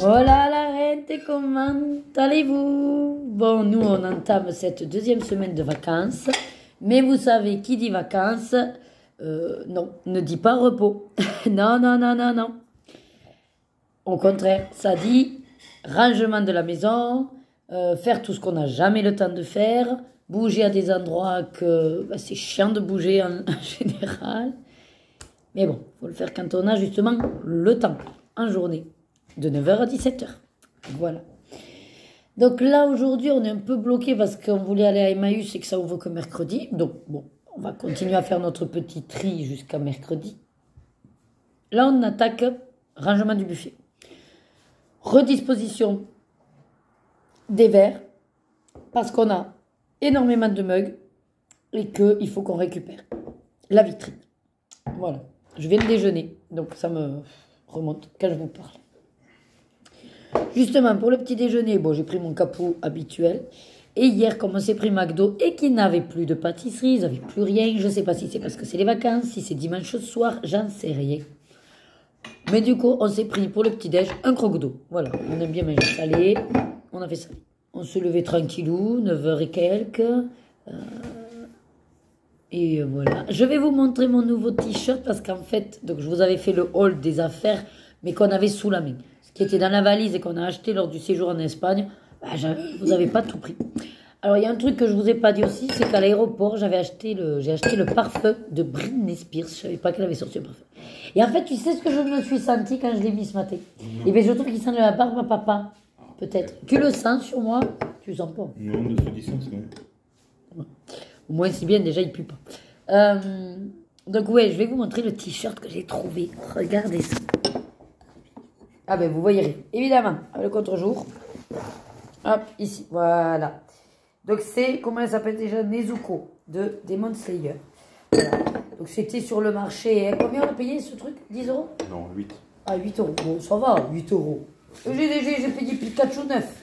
Hola la gente, comment allez-vous? Bon, nous on entame cette deuxième semaine de vacances, mais vous savez, qui dit vacances, non, ne dit pas repos. Non, non, non, non, non. Au contraire, ça dit rangement de la maison, faire tout ce qu'on n'a jamais le temps de faire, bouger à des endroits que c'est chiant de bouger en général. Mais bon, il faut le faire quand on a justement le temps, en journée, de 9h à 17h. Voilà. Donc là, aujourd'hui, on est un peu bloqué parce qu'on voulait aller à Emmaüs et que ça ouvre que mercredi. Donc bon, on va continuer à faire notre petit tri jusqu'à mercredi. Là, on attaque rangement du buffet. Redisposition des verres parce qu'on a énormément de mugs et qu'il faut qu'on récupère la vitrine. Voilà. Je viens de déjeuner, donc ça me remonte quand je vous parle. Justement, pour le petit déjeuner, bon, j'ai pris mon capot habituel. Et hier, comme on s'est pris McDo et qu'ils n'avaient plus de pâtisserie, ils n'avaient plus rien, je ne sais pas si c'est parce que c'est les vacances, si c'est dimanche soir, j'en sais rien. Mais du coup, on s'est pris pour le petit-déj un croque d'eau. Voilà, on aime bien manger salé, on a fait ça. On se levait tranquillou, 9h et quelques. Et voilà. Je vais vous montrer mon nouveau t-shirt parce qu'en fait, donc je vous avais fait le haul des affaires, mais qu'on avait sous la main. Ce qui était dans la valise et qu'on a acheté lors du séjour en Espagne, vous n'avez pas tout pris. Alors, il y a un truc que je ne vous ai pas dit aussi, c'est qu'à l'aéroport, j'ai acheté le parfum de Britney Spears. Je ne savais pas qu'elle avait sorti un parfum. Et en fait, tu sais ce que je me suis senti quand je l'ai mis ce matin? Et bien, je trouve qu'il sent de la barbe à papa. Peut-être. Tu le sens sur moi? Tu le sens pas? Non, de ce distance, non. Au moins, c'est bien, déjà, il pue pas. Donc, ouais, je vais vous montrer le t-shirt que j'ai trouvé. Regardez ça. Ah ben, vous voyez, évidemment, le contre-jour. Hop, ici, voilà. Donc, c'est, comment elle s'appelle déjà? Nezuko, de Demon Slayer. Voilà. Donc, c'était sur le marché. Hein. Combien on a payé ce truc? 10 euros? Non, 8. Ah, 8 euros. Bon, ça va, 8 euros. J'ai payé Pikachu 9.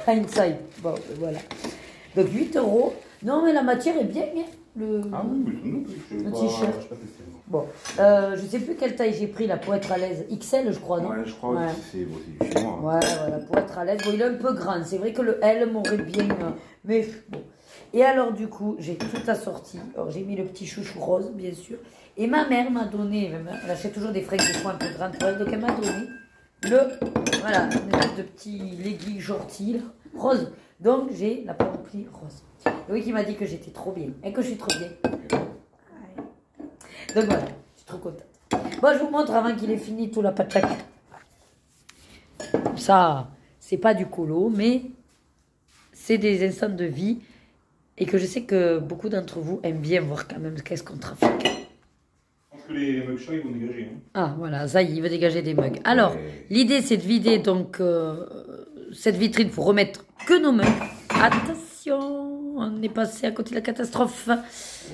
Inside. Bon, ben, voilà. Donc, 8 euros. Non, mais la matière est bien, bien. Le t-shirt. Bon, je sais plus quelle taille j'ai pris là pour être à l'aise. XL, je crois, non? Ouais, je crois que c'est du chez moi. Ouais, voilà, pour être à l'aise. Bon, il est un peu grand. C'est vrai que le L m'aurait bien. Mais bon. Et alors, du coup, j'ai tout assorti. Alors, j'ai mis le petit chouchou rose, bien sûr. Et ma mère m'a donné, elle achète toujours des fringues de soins un peu grandes pour elle. Donc, elle m'a donné voilà, une espèce de petit legging shorty, rose. Donc, j'ai la panoplie rose. Oui, qui m'a dit que j'étais trop bien. Et que je suis trop bien. Donc voilà, je suis trop contente. Bon, je vous montre avant qu'il ait fini tout la pataque. Ça, c'est pas du colo, mais c'est des instants de vie. Et que je sais que beaucoup d'entre vous aiment bien voir quand même qu'est-ce qu'on trafique. Je pense que les mugs chats, ils vont dégager. Hein. Ah, voilà, ça y est, il veut dégager des mugs. Alors, l'idée, c'est de vider donc cette vitrine pour remettre que nos mugs. Attention, on est passé à côté de la catastrophe. Bon,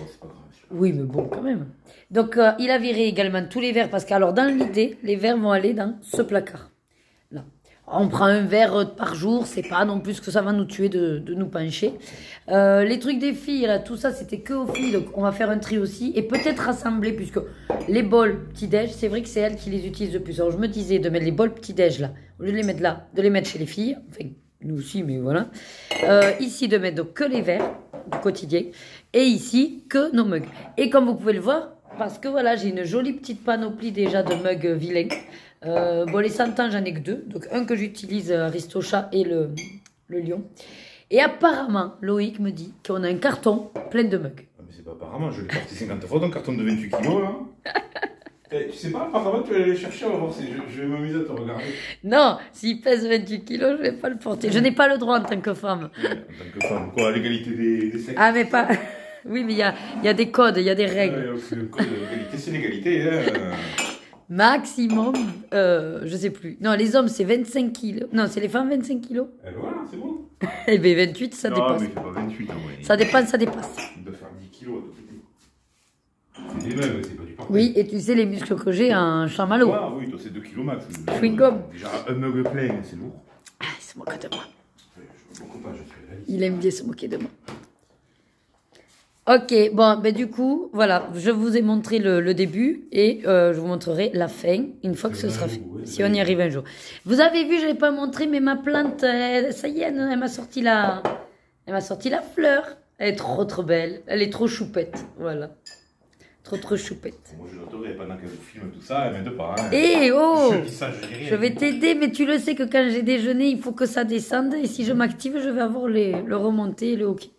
c'est pas grave. Oui, mais bon, quand même. Donc, il a viré également tous les verres parce que, alors, dans l'idée, les verres vont aller dans ce placard. Là. On prend un verre par jour, c'est pas non plus que ça va nous tuer de nous pencher. Les trucs des filles, là, tout ça, c'était que aux filles, donc on va faire un tri aussi. Et peut-être rassembler, puisque les bols petit-déj, c'est vrai que c'est elles qui les utilisent le plus. Alors, je me disais de mettre les bols petit-déj là, au lieu de les mettre là, de les mettre chez les filles. Enfin, nous aussi, mais voilà. Ici, de mettre donc que les verres du quotidien. Et ici, que nos mugs. Et comme vous pouvez le voir, parce que voilà, j'ai une jolie petite panoplie déjà de mugs vilains. Bon, les 100 ans, j'en ai que 2. Donc, un que j'utilise, Aristocha, et le lion. Et apparemment, Loïc me dit qu'on a un carton plein de mugs. Ah, mais c'est pas apparemment, je l'ai porté 50 fois, ton carton de 28 kilos, là. Tu sais pas, apparemment, tu vas aller le chercher, on va voir si je vais m'amuser à te regarder. Non, s'il pèse 28 kilos, je vais pas le porter. Je n'ai pas le droit en tant que femme. Ouais, en tant que femme, quoi, l'égalité des sexes. Ah, mais pas... Oui, mais il y a des codes, il y a des règles. Ouais, le code de l'égalité, c'est l'égalité. Hein. Maximum, je sais plus. Non, les hommes, c'est 25 kilos. Non, c'est les femmes, 25 kilos. Et voilà, c'est bon. Eh bien, 28, ça non, dépasse. Non, mais c'est pas 28, en vrai. Ça dépasse, ça dépasse. Il doit faire 10 kilos à tout côté. C'est des meubles, c'est pas du parfum. Oui, et tu sais les muscles que j'ai en chamallow. Ah oui, toi, c'est 2 kilos max. Chewing-gum. Déjà, un mug plein, c'est lourd. Ah, il se moque de moi. Je me moque pas, je fais la liste. Il aime bien se moquer de moi. Ok, bon, ben du coup, voilà, je vous ai montré le début et je vous montrerai la fin une fois que ce sera fait, si on y arrive un jour. Vous avez vu, je l'ai pas montré, mais ma plante, ça y est, elle m'a sorti la fleur. Elle est trop belle, elle est trop choupette, voilà. Trop choupette. Moi, je l'adorais pendant qu'elle vous filme tout ça, elle m'aide pas. Hein. Eh oh! Je dis ça, je dis rien. Je vais t'aider, mais tu le sais que quand j'ai déjeuné, il faut que ça descende. Et si je m'active, je vais avoir le remonté et le hockey.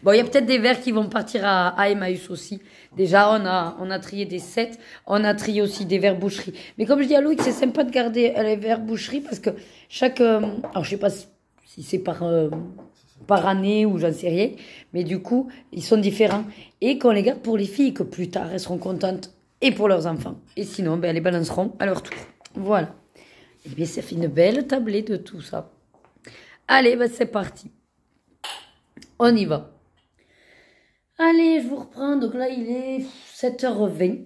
Bon, il y a peut-être des verres qui vont partir à Emmaüs aussi. Déjà, on a trié des sets. On a trié aussi des verres boucherie. Mais comme je dis à Loïc, c'est sympa de garder les verres boucherie parce que chaque... alors, je sais pas si c'est par année ou j'en sais rien. Mais du coup, ils sont différents. Et qu'on les garde pour les filles, que plus tard, elles seront contentes. Et pour leurs enfants. Et sinon, ben, elles les balanceront à leur tour. Voilà. Et bien, ça fait une belle tablée de tout ça. Allez, ben, c'est parti. On y va. Allez, je vous reprends. Donc là, il est 7h20.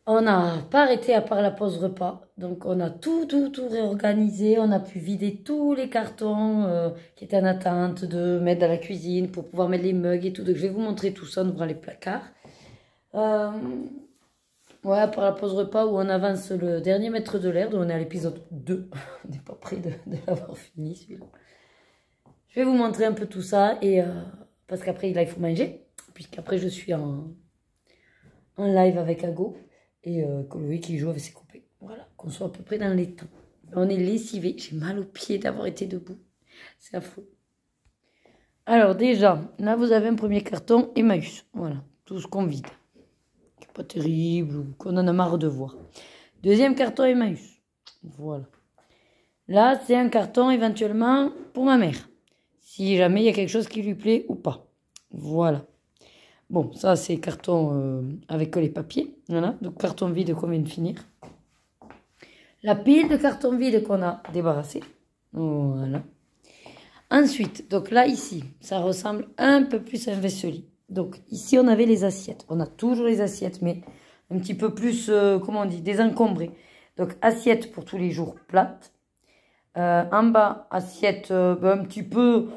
On n'a pas arrêté à part la pause repas. Donc, on a tout réorganisé. On a pu vider tous les cartons qui étaient en attente de mettre dans la cuisine pour pouvoir mettre les mugs et tout. Donc, je vais vous montrer tout ça. On ouvre les placards. Ouais, à part la pause repas où on avance le dernier mètre de l'air. Donc, on est à l'épisode 2. On n'est pas près de l'avoir fini, celui-là. Je vais vous montrer un peu tout ça. Et parce qu'après, là, il faut manger. Puisqu'après, je suis en live avec Ago. Et Chloé qui joue avec ses copains. Voilà, qu'on soit à peu près dans les temps. On est lessivés. J'ai mal aux pieds d'avoir été debout. C'est affreux. Alors déjà, là vous avez un premier carton Emmaüs. Voilà, tout ce qu'on vide. Qui n'est pas terrible ou qu'on en a marre de voir. Deuxième carton Emmaüs. Voilà. Là, c'est un carton éventuellement pour ma mère. Si jamais il y a quelque chose qui lui plaît ou pas. Voilà. Bon, ça c'est carton avec les papiers. Voilà, donc carton vide qu'on vient de finir. La pile de carton vide qu'on a débarrassé. Voilà. Ensuite, donc là ici, ça ressemble un peu plus à un vaisselier. Donc ici on avait les assiettes. On a toujours les assiettes, mais un petit peu plus, comment on dit, désencombrées. Donc assiette pour tous les jours plate. En bas, assiette un petit peu...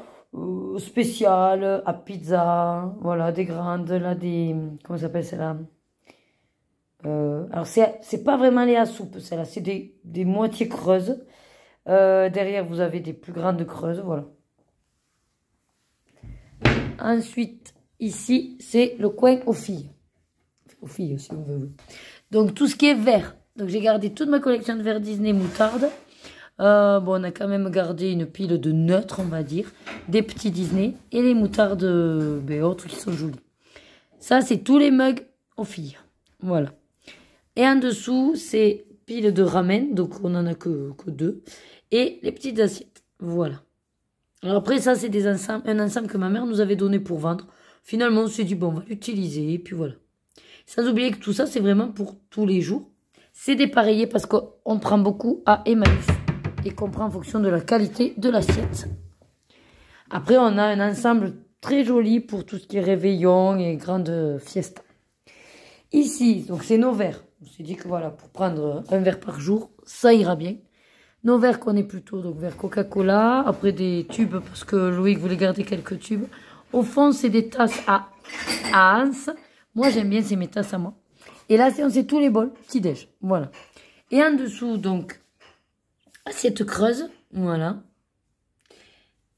spécial à pizza, voilà, des grandes, là, des, comment ça s'appelle celle-là, alors c'est pas vraiment les à soupe, celle-là, c'est des moitiés creuses, derrière vous avez des plus grandes creuses, voilà. Ensuite, ici, c'est le coin aux filles si on veut, donc tout ce qui est vert, donc j'ai gardé toute ma collection de verres Disney moutarde. Bon, on a quand même gardé une pile de neutres, on va dire, des petits Disney et les moutardes autres qui sont jolies. Ça, c'est tous les mugs aux filles. Voilà. Et en dessous, c'est pile de ramen, donc on n'en a que 2. Et les petites assiettes. Voilà. Alors après, ça, c'est un ensemble que ma mère nous avait donné pour vendre. Finalement, on s'est dit, bon, on va l'utiliser, et puis voilà. Sans oublier que tout ça, c'est vraiment pour tous les jours. C'est dépareillé parce qu'on prend beaucoup à Emmaüs. Et qu'on prend en fonction de la qualité de l'assiette. Après, on a un ensemble très joli pour tout ce qui est réveillon et grande fiesta. Ici, donc c'est nos verres. On s'est dit que voilà, pour prendre un verre par jour, ça ira bien. Nos verres qu'on est plutôt, donc verre Coca-Cola. Après des tubes, parce que Loïc voulait garder quelques tubes. Au fond, c'est des tasses à Hans. Moi, j'aime bien, c'est mes tasses à moi. Et là, c'est tous les bols, petit-déj. Voilà. Et en dessous, donc... assiette creuse, voilà.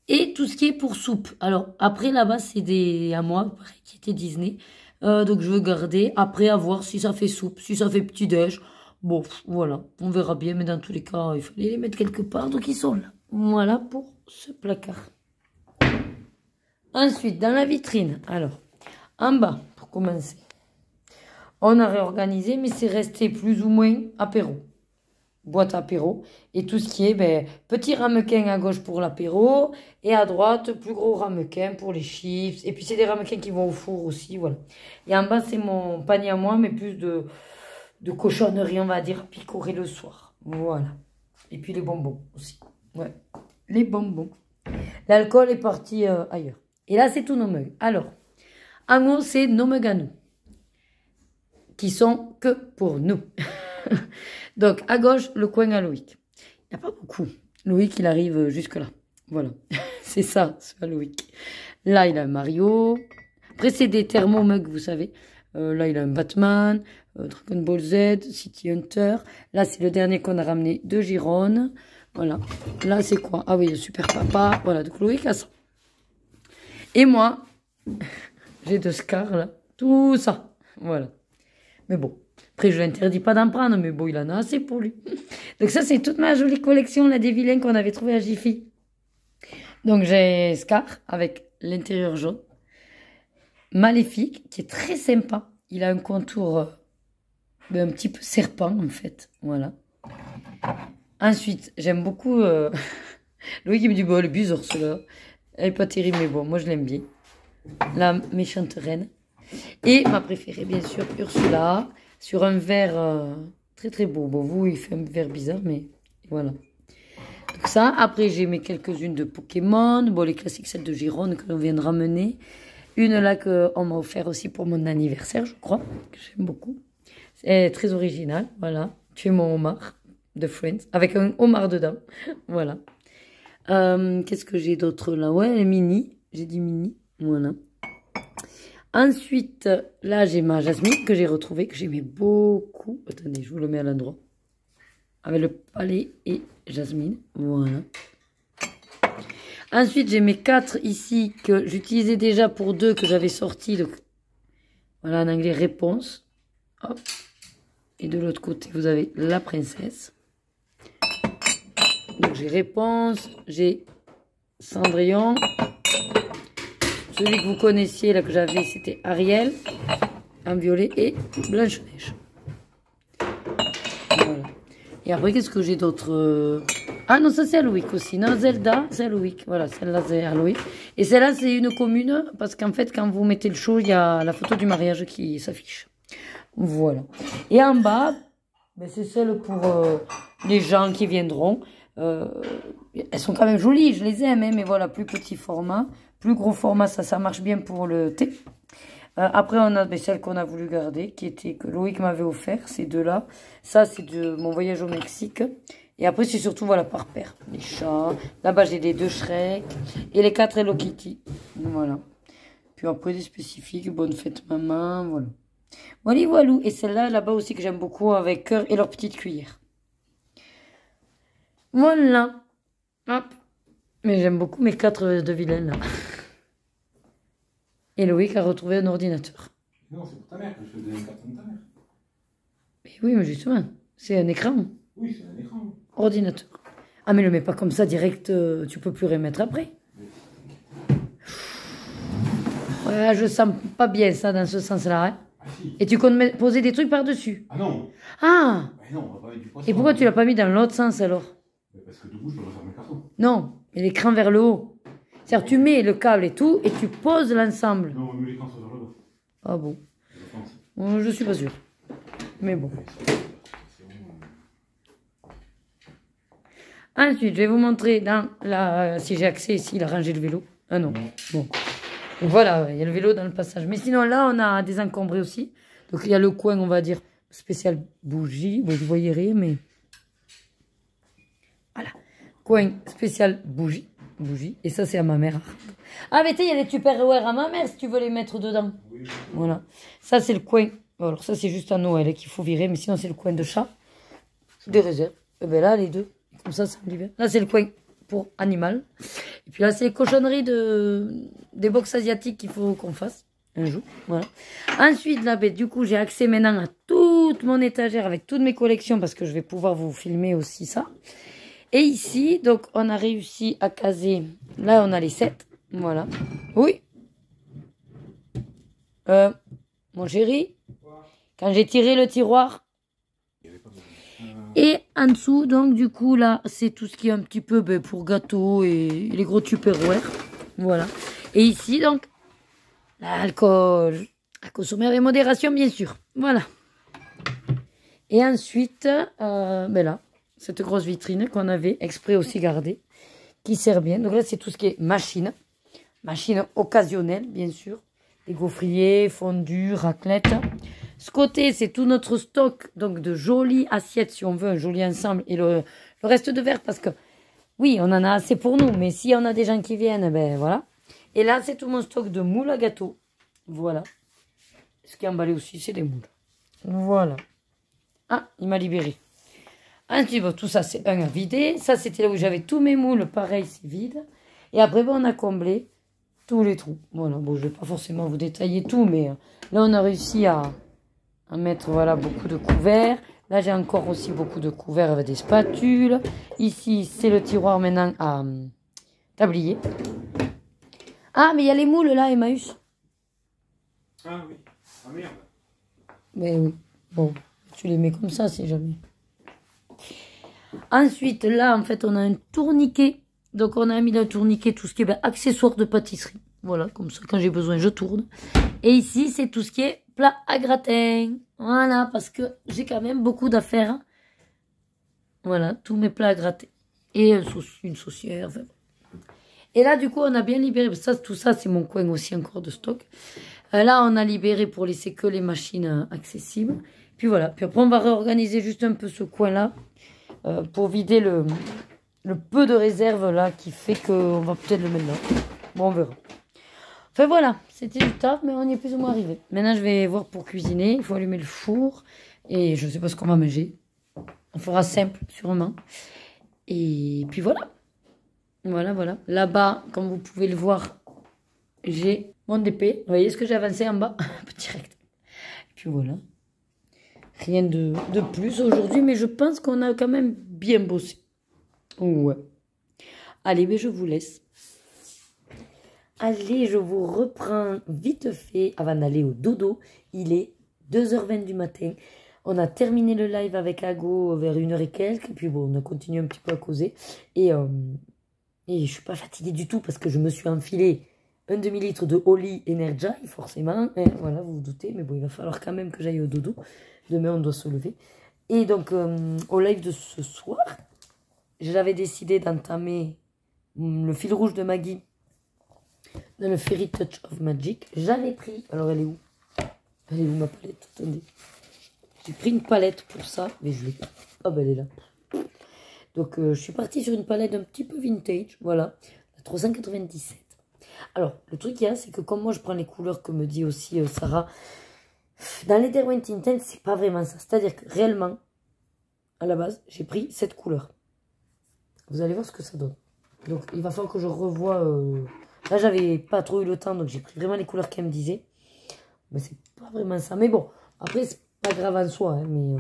Et tout ce qui est pour soupe. Alors, après, là-bas, c'est des à moi, pareil, qui étaient Disney. Donc, je veux garder. Après, à voir si ça fait soupe, si ça fait petit-déj. Bon, voilà, on verra bien. Mais dans tous les cas, il fallait les mettre quelque part. Donc, ils sont là. Voilà pour ce placard. Ensuite, dans la vitrine. Alors, en bas, pour commencer. On a réorganisé, mais c'est resté plus ou moins apéro. Boîte apéro et tout ce qui est petit ramequin à gauche pour l'apéro et à droite plus gros ramequin pour les chips et puis c'est des ramequins qui vont au four aussi, voilà. Et en bas c'est mon panier à moi mais plus de cochonnerie on va dire picoré le soir, voilà. Et puis les bonbons aussi, ouais, les bonbons. L'alcool est parti ailleurs et là c'est tous nos mugs. Alors en haut c'est nos mugs à nous qui sont que pour nous. Donc, à gauche, le coin à Loïc. Il n'y a pas beaucoup. Loïc, il arrive jusque là. Voilà. C'est ça, ce Loïc. Là, il a Mario. Après, c'est des thermomugs, vous savez. Là, il a un Batman, Dragon Ball Z, City Hunter. Là, c'est le dernier qu'on a ramené de Gironne. Voilà. Là, c'est quoi? Ah oui, le Super Papa. Voilà, de Chloé Cassan. Et moi, j'ai de Scar, là. Tout ça. Voilà. Mais bon. Après, je ne l'interdis pas d'en prendre, mais bon, il en a assez pour lui. Donc ça, c'est toute ma jolie collection, là, des vilains qu'on avait trouvé à Jiffy. Donc, j'ai Scar, avec l'intérieur jaune. Maléfique, qui est très sympa. Il a un contour un petit peu serpent, en fait. Voilà. Ensuite, j'aime beaucoup... Louis qui me dit, bon, le Buzor, celui-là. Elle n'est pas terrible, mais bon, moi, je l'aime bien. La méchante reine. Et ma préférée, bien sûr, Ursula. Sur un verre très très beau. Bon, vous, il fait un verre bizarre, mais voilà. Donc ça, après, j'ai mes quelques-unes de Pokémon. Bon, les classiques, celles de Gironne que l'on vient de ramener. Une là qu'on m'a offert aussi pour mon anniversaire, je crois, que j'aime beaucoup. C'est très original, voilà. Tu es mon homard de Friends, avec un homard dedans. Voilà. Qu'est-ce que j'ai d'autre là? Ouais, mini. J'ai dit mini, voilà. Ensuite, là, j'ai ma Jasmine que j'ai retrouvée, que j'aimais beaucoup. Attendez, je vous le mets à l'endroit. Avec le palais et Jasmine. Voilà. Ensuite, j'ai mes 4 ici que j'utilisais déjà pour 2 que j'avais sortis. Donc, voilà, en anglais, réponse. Hop. Et de l'autre côté, vous avez la princesse. Donc, j'ai réponse, j'ai Cendrillon. Celui que vous connaissiez, là, que j'avais, c'était Ariel, en violet, et Blanche-Neige. Voilà. Et après, qu'est-ce que j'ai d'autre? Ah non, ça c'est Halloween aussi. Non, Zelda, c'est Halloween. Voilà, celle-là c'est Halloween. Et celle-là, c'est une commune, parce qu'en fait, quand vous mettez le show, il y a la photo du mariage qui s'affiche. Voilà. Et en bas, ben, c'est celle pour les gens qui viendront. Elles sont quand même jolies, je les aime, hein, mais voilà, plus petit format. Plus gros format, ça marche bien pour le thé. Après, on a celle qu'on a voulu garder, que Loïc m'avait offert, ces deux-là. Ça, c'est de mon voyage au Mexique. Et après, c'est surtout, voilà, par paire. Les chats. Là-bas, j'ai les 2 Shrek. Et les 4 Hello Kitty. Voilà. Puis après, des spécifiques. Bonne fête, maman. Voilà. Voilà, voilà. Et celle-là, là-bas aussi, que j'aime beaucoup, avec cœur et leur petite cuillère. Voilà. Hop. Mais j'aime beaucoup mes 4 de vilaines, là. Et Loïc a retrouvé un ordinateur. Non, c'est pour ta mère que je faisais un carton de ta mère. Mais oui, mais justement, c'est un écran. Oui, c'est un écran. Ordinateur. Ah, mais le mets pas comme ça, direct, tu peux plus remettre après. Ouais, je sens pas bien ça, dans ce sens-là. Hein. Ah si. Et tu comptes poser des trucs par-dessus. Ah non. Ah. Ben non, on va pas mettre du poisson. Et pourquoi tu l'as pas mis dans l'autre sens, alors? Parce que du coup, je peux refaire mes cartons. Non, mais l'écran vers le haut. C'est-à-dire, tu mets le câble et tout, et tu poses l'ensemble. Non, on met l'écran sur le bas. Ah bon? Je pense. Je suis pas sûre. Mais bon. Ensuite, je vais vous montrer dans la... Si j'ai accès ici, il a rangé le vélo. Ah non. Bon. Donc voilà, il y a le vélo dans le passage. Mais sinon, là, on a des encombrés aussi. Donc, il y a le coin, on va dire, spécial bougie. Bon, vous voyez rien, mais... Voilà. Coin spécial bougie. Et ça, c'est à ma mère. Ah, mais tu sais, il y a les Tupperware à ma mère, si tu veux les mettre dedans. Oui. Voilà. Ça, c'est le coin. Alors, ça, c'est juste à Noël qu'il faut virer. Mais sinon, c'est le coin de chat. Des réserves. Et bien là, les deux. Comme ça me libère. Là, c'est le coin pour animal. Et puis là, c'est les cochonneries des box asiatiques qu'il faut qu'on fasse un jour. Voilà. Ensuite, là, ben, du coup, j'ai accès maintenant à toute mon étagère avec toutes mes collections parce que je vais pouvoir vous filmer aussi ça. Et ici, donc, on a réussi à caser. Là, on a les 7. Voilà. Oui. Mon chéri, quand j'ai tiré le tiroir. Et en dessous, donc, du coup, là, c'est tout ce qui est un petit peu pour gâteau et les gros Tupperware. Voilà. Et ici, donc, l'alcool à consommer avec modération, bien sûr. Voilà. Et ensuite, ben là, cette grosse vitrine qu'on avait exprès aussi gardée, qui sert bien. Donc là, c'est tout ce qui est machine. Machine occasionnelle, bien sûr. Les gaufriers, fondue, raclette. Ce côté, c'est tout notre stock donc de jolies assiettes, si on veut, un joli ensemble. Et le reste de verre, parce que, oui, on en a assez pour nous. Mais si on a des gens qui viennent, ben voilà. Et là, c'est tout mon stock de moules à gâteau. Voilà. Ce qui est emballé aussi, c'est des moules. Voilà. Ah, il m'a libéré. Ensuite, bon, tout ça, c'est un à vider. Ça, c'était là où j'avais tous mes moules. Pareil, c'est vide. Et après, bon, on a comblé tous les trous. Voilà, bon, je vais pas forcément vous détailler tout, mais là, on a réussi à mettre, voilà, beaucoup de couverts. Là, j'ai encore aussi beaucoup de couverts avec des spatules. Ici, c'est le tiroir maintenant à tablier. Ah, mais il y a les moules, là, Emmaüs. Ah oui. Ah merde. Mais oui. Bon, tu les mets comme ça, si jamais. Ensuite, là, en fait, on a un tourniquet. Donc, on a mis dans le tourniquet tout ce qui est accessoires de pâtisserie. Voilà, comme ça, quand j'ai besoin, je tourne. Et ici, c'est tout ce qui est plat à gratin. Voilà, parce que j'ai quand même beaucoup d'affaires. Voilà, tous mes plats à gratter. Et une saucière. Enfin. Et là, du coup, on a bien libéré. Ça, tout ça, c'est mon coin aussi encore de stock. Là, on a libéré pour laisser que les machines accessibles. Puis voilà. Puis après, on va réorganiser juste un peu ce coin-là. Pour vider le peu de réserve là qui fait qu'on va peut-être le mettre là. Bon, on verra. Enfin voilà, c'était du taf, mais on y est plus ou moins arrivé. Maintenant, je vais voir pour cuisiner. Il faut allumer le four. Et je ne sais pas ce qu'on va manger. On fera simple, sûrement. Et puis voilà. Voilà, voilà. Là-bas, comme vous pouvez le voir, j'ai mon DP. Vous voyez ce que j'ai avancé en bas? Direct. Et puis voilà. Rien de plus aujourd'hui, mais je pense qu'on a quand même bien bossé. Ouais. Allez, mais je vous laisse. Allez, je vous reprends vite fait avant d'aller au dodo. Il est 2h20 du matin. On a terminé le live avec Ago vers 1h et quelques. Puis bon, on a continué un petit peu à causer. Et je suis pas fatiguée du tout parce que je me suis enfilé un demi-litre de Oli Energy, forcément. Et voilà, vous vous doutez. Mais bon, il va falloir quand même que j'aille au dodo. Demain, on doit se lever. Et donc, au live de ce soir, j'avais décidé d'entamer le fil rouge de Maggie dans le Fairy Touch of Magic. J'avais pris... Alors, elle est où? Elle est où, ma palette? Attendez. J'ai pris une palette pour ça, mais je l'ai pas. Ah, ben, elle est là. Donc, je suis partie sur une palette un petit peu vintage. Voilà. 397. Alors, le truc qu'il y a, c'est que comme moi, je prends les couleurs que me dit aussi Sarah... Dans les Derwent Intense, c'est pas vraiment ça. C'est-à-dire que réellement, à la base, j'ai pris cette couleur. Vous allez voir ce que ça donne. Donc, il va falloir que je revoie... Là, j'avais pas trop eu le temps, donc j'ai pris vraiment les couleurs qu'elle me disait. Mais c'est pas vraiment ça. Mais bon, après, c'est pas grave en soi. Hein, mais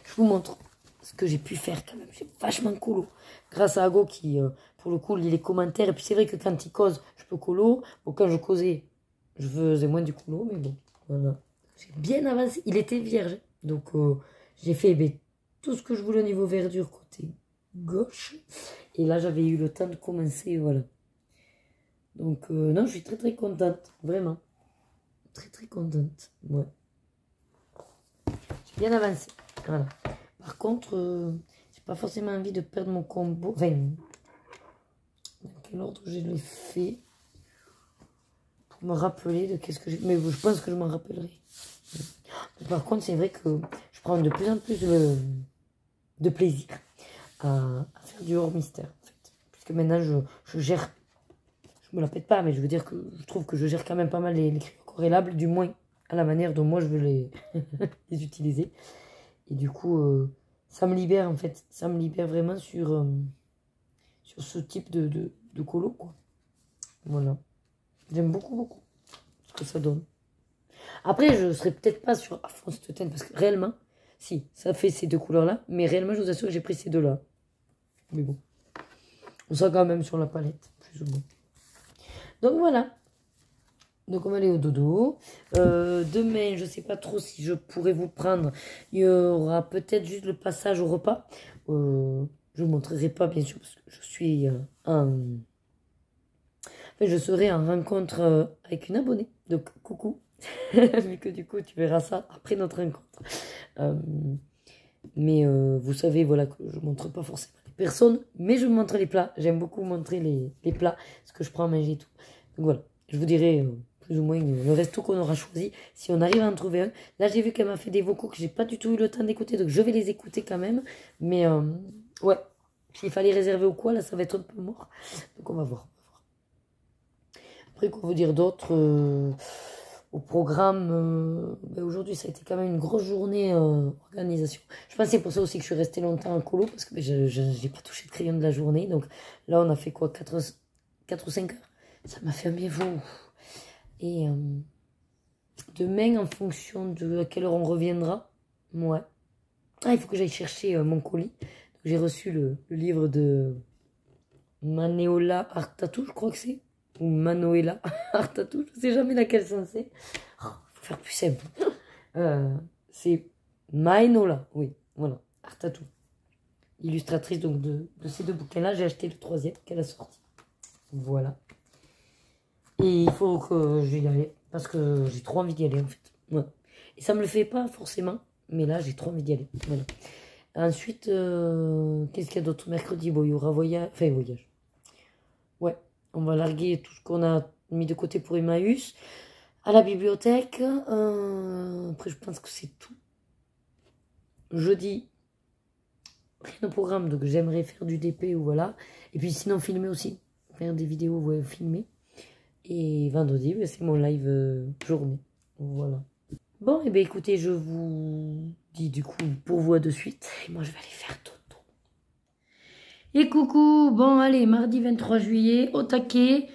je vous montre ce que j'ai pu faire quand même. J'ai vachement colo. Grâce à Ago qui, pour le coup, lit les commentaires. Et puis, c'est vrai que quand il cause, je peux colo. Bon, quand je causais, je faisais moins du colo, mais bon. Voilà. J'ai bien avancé. Il était vierge. Donc, j'ai fait tout ce que je voulais au niveau verdure côté gauche. Et là, j'avais eu le temps de commencer. Voilà. Donc, non, je suis très, très contente. Vraiment. Très, très contente. Ouais. J'ai bien avancé. Voilà. Par contre, j'ai pas forcément envie de perdre mon combo. Enfin, dans quel ordre je l'ai fait? Me rappeler de qu'est-ce que j'ai... Mais je pense que je m'en rappellerai. Par contre, c'est vrai que je prends de plus en plus de plaisir à faire du hors mystère, en fait. Puisque maintenant, je gère... Je me la pète pas, mais je veux dire que je trouve que je gère quand même pas mal les crayons corrélables, du moins à la manière dont moi je veux les utiliser. Et du coup, ça me libère, en fait. Ça me libère vraiment sur ce type de colo, quoi. Voilà. J'aime beaucoup, beaucoup ce que ça donne. Après, je ne serai peut-être pas sur à fond cette teinte parce que réellement, si, ça fait ces deux couleurs-là. Mais réellement, je vous assure que j'ai pris ces deux-là. Mais bon, on sent quand même sur la palette, plus ou moins. Donc voilà. Donc on va aller au dodo. Demain, je ne sais pas trop si je pourrais vous prendre. Il y aura peut-être juste le passage au repas. Je ne vous montrerai pas, bien sûr, parce que je suis je serai en rencontre avec une abonnée. Donc, coucou. Vu que du coup, tu verras ça après notre rencontre. Mais vous savez, voilà, que je ne montre pas forcément les personnes, mais je vous montre les plats. J'aime beaucoup montrer les plats, ce que je prends à manger et tout. Donc voilà, je vous dirai plus ou moins le resto qu'on aura choisi, si on arrive à en trouver un. Là, j'ai vu qu'elle m'a fait des vocaux que j'ai pas du tout eu le temps d'écouter, donc je vais les écouter quand même. Mais ouais, s'il fallait réserver ou quoi, là, ça va être un peu mort. Donc on va voir. Après, quoi vous dire d'autre au programme, ben aujourd'hui, ça a été quand même une grosse journée organisation. Je pense que c'est pour ça aussi que je suis restée longtemps en colo, parce que ben, je n'ai pas touché de crayon de la journée. Donc là, on a fait quoi, 4 ou 5 heures. Ça m'a fait un bien fou. Et demain, en fonction de à quelle heure on reviendra, ouais. Ah, il faut que j'aille chercher mon colis. J'ai reçu le livre de Manuela Artatu, je crois que c'est. Ou Manuela Artatu, je ne sais jamais laquelle c'est. Oh, faut faire plus simple. C'est Maenola, oui, voilà, Artatu. Illustratrice donc de ces 2 bouquins-là. J'ai acheté le 3e qu'elle a sorti. Voilà. Et il faut que j'y aille, parce que j'ai trop envie d'y aller en fait. Ouais. Et ça me le fait pas forcément, mais là j'ai trop envie d'y aller. Voilà. Ensuite, qu'est-ce qu'il y a d'autre? Mercredi, bon, il y aura voyage. Enfin, voyage. Ouais, on va larguer tout ce qu'on a mis de côté pour Emmaüs. À la bibliothèque. Après, je pense que c'est tout. Jeudi, rien au programme, donc j'aimerais faire du DP ou voilà. Et puis sinon, filmer aussi. Faire des vidéos, ouais, filmer. Et vendredi, ben, c'est mon live journée. Voilà. Bon, et bien écoutez, je vous dis du coup pour vous de suite. Et moi, je vais aller faire dodo. Et coucou, bon allez, mardi 23 juillet, au taquet.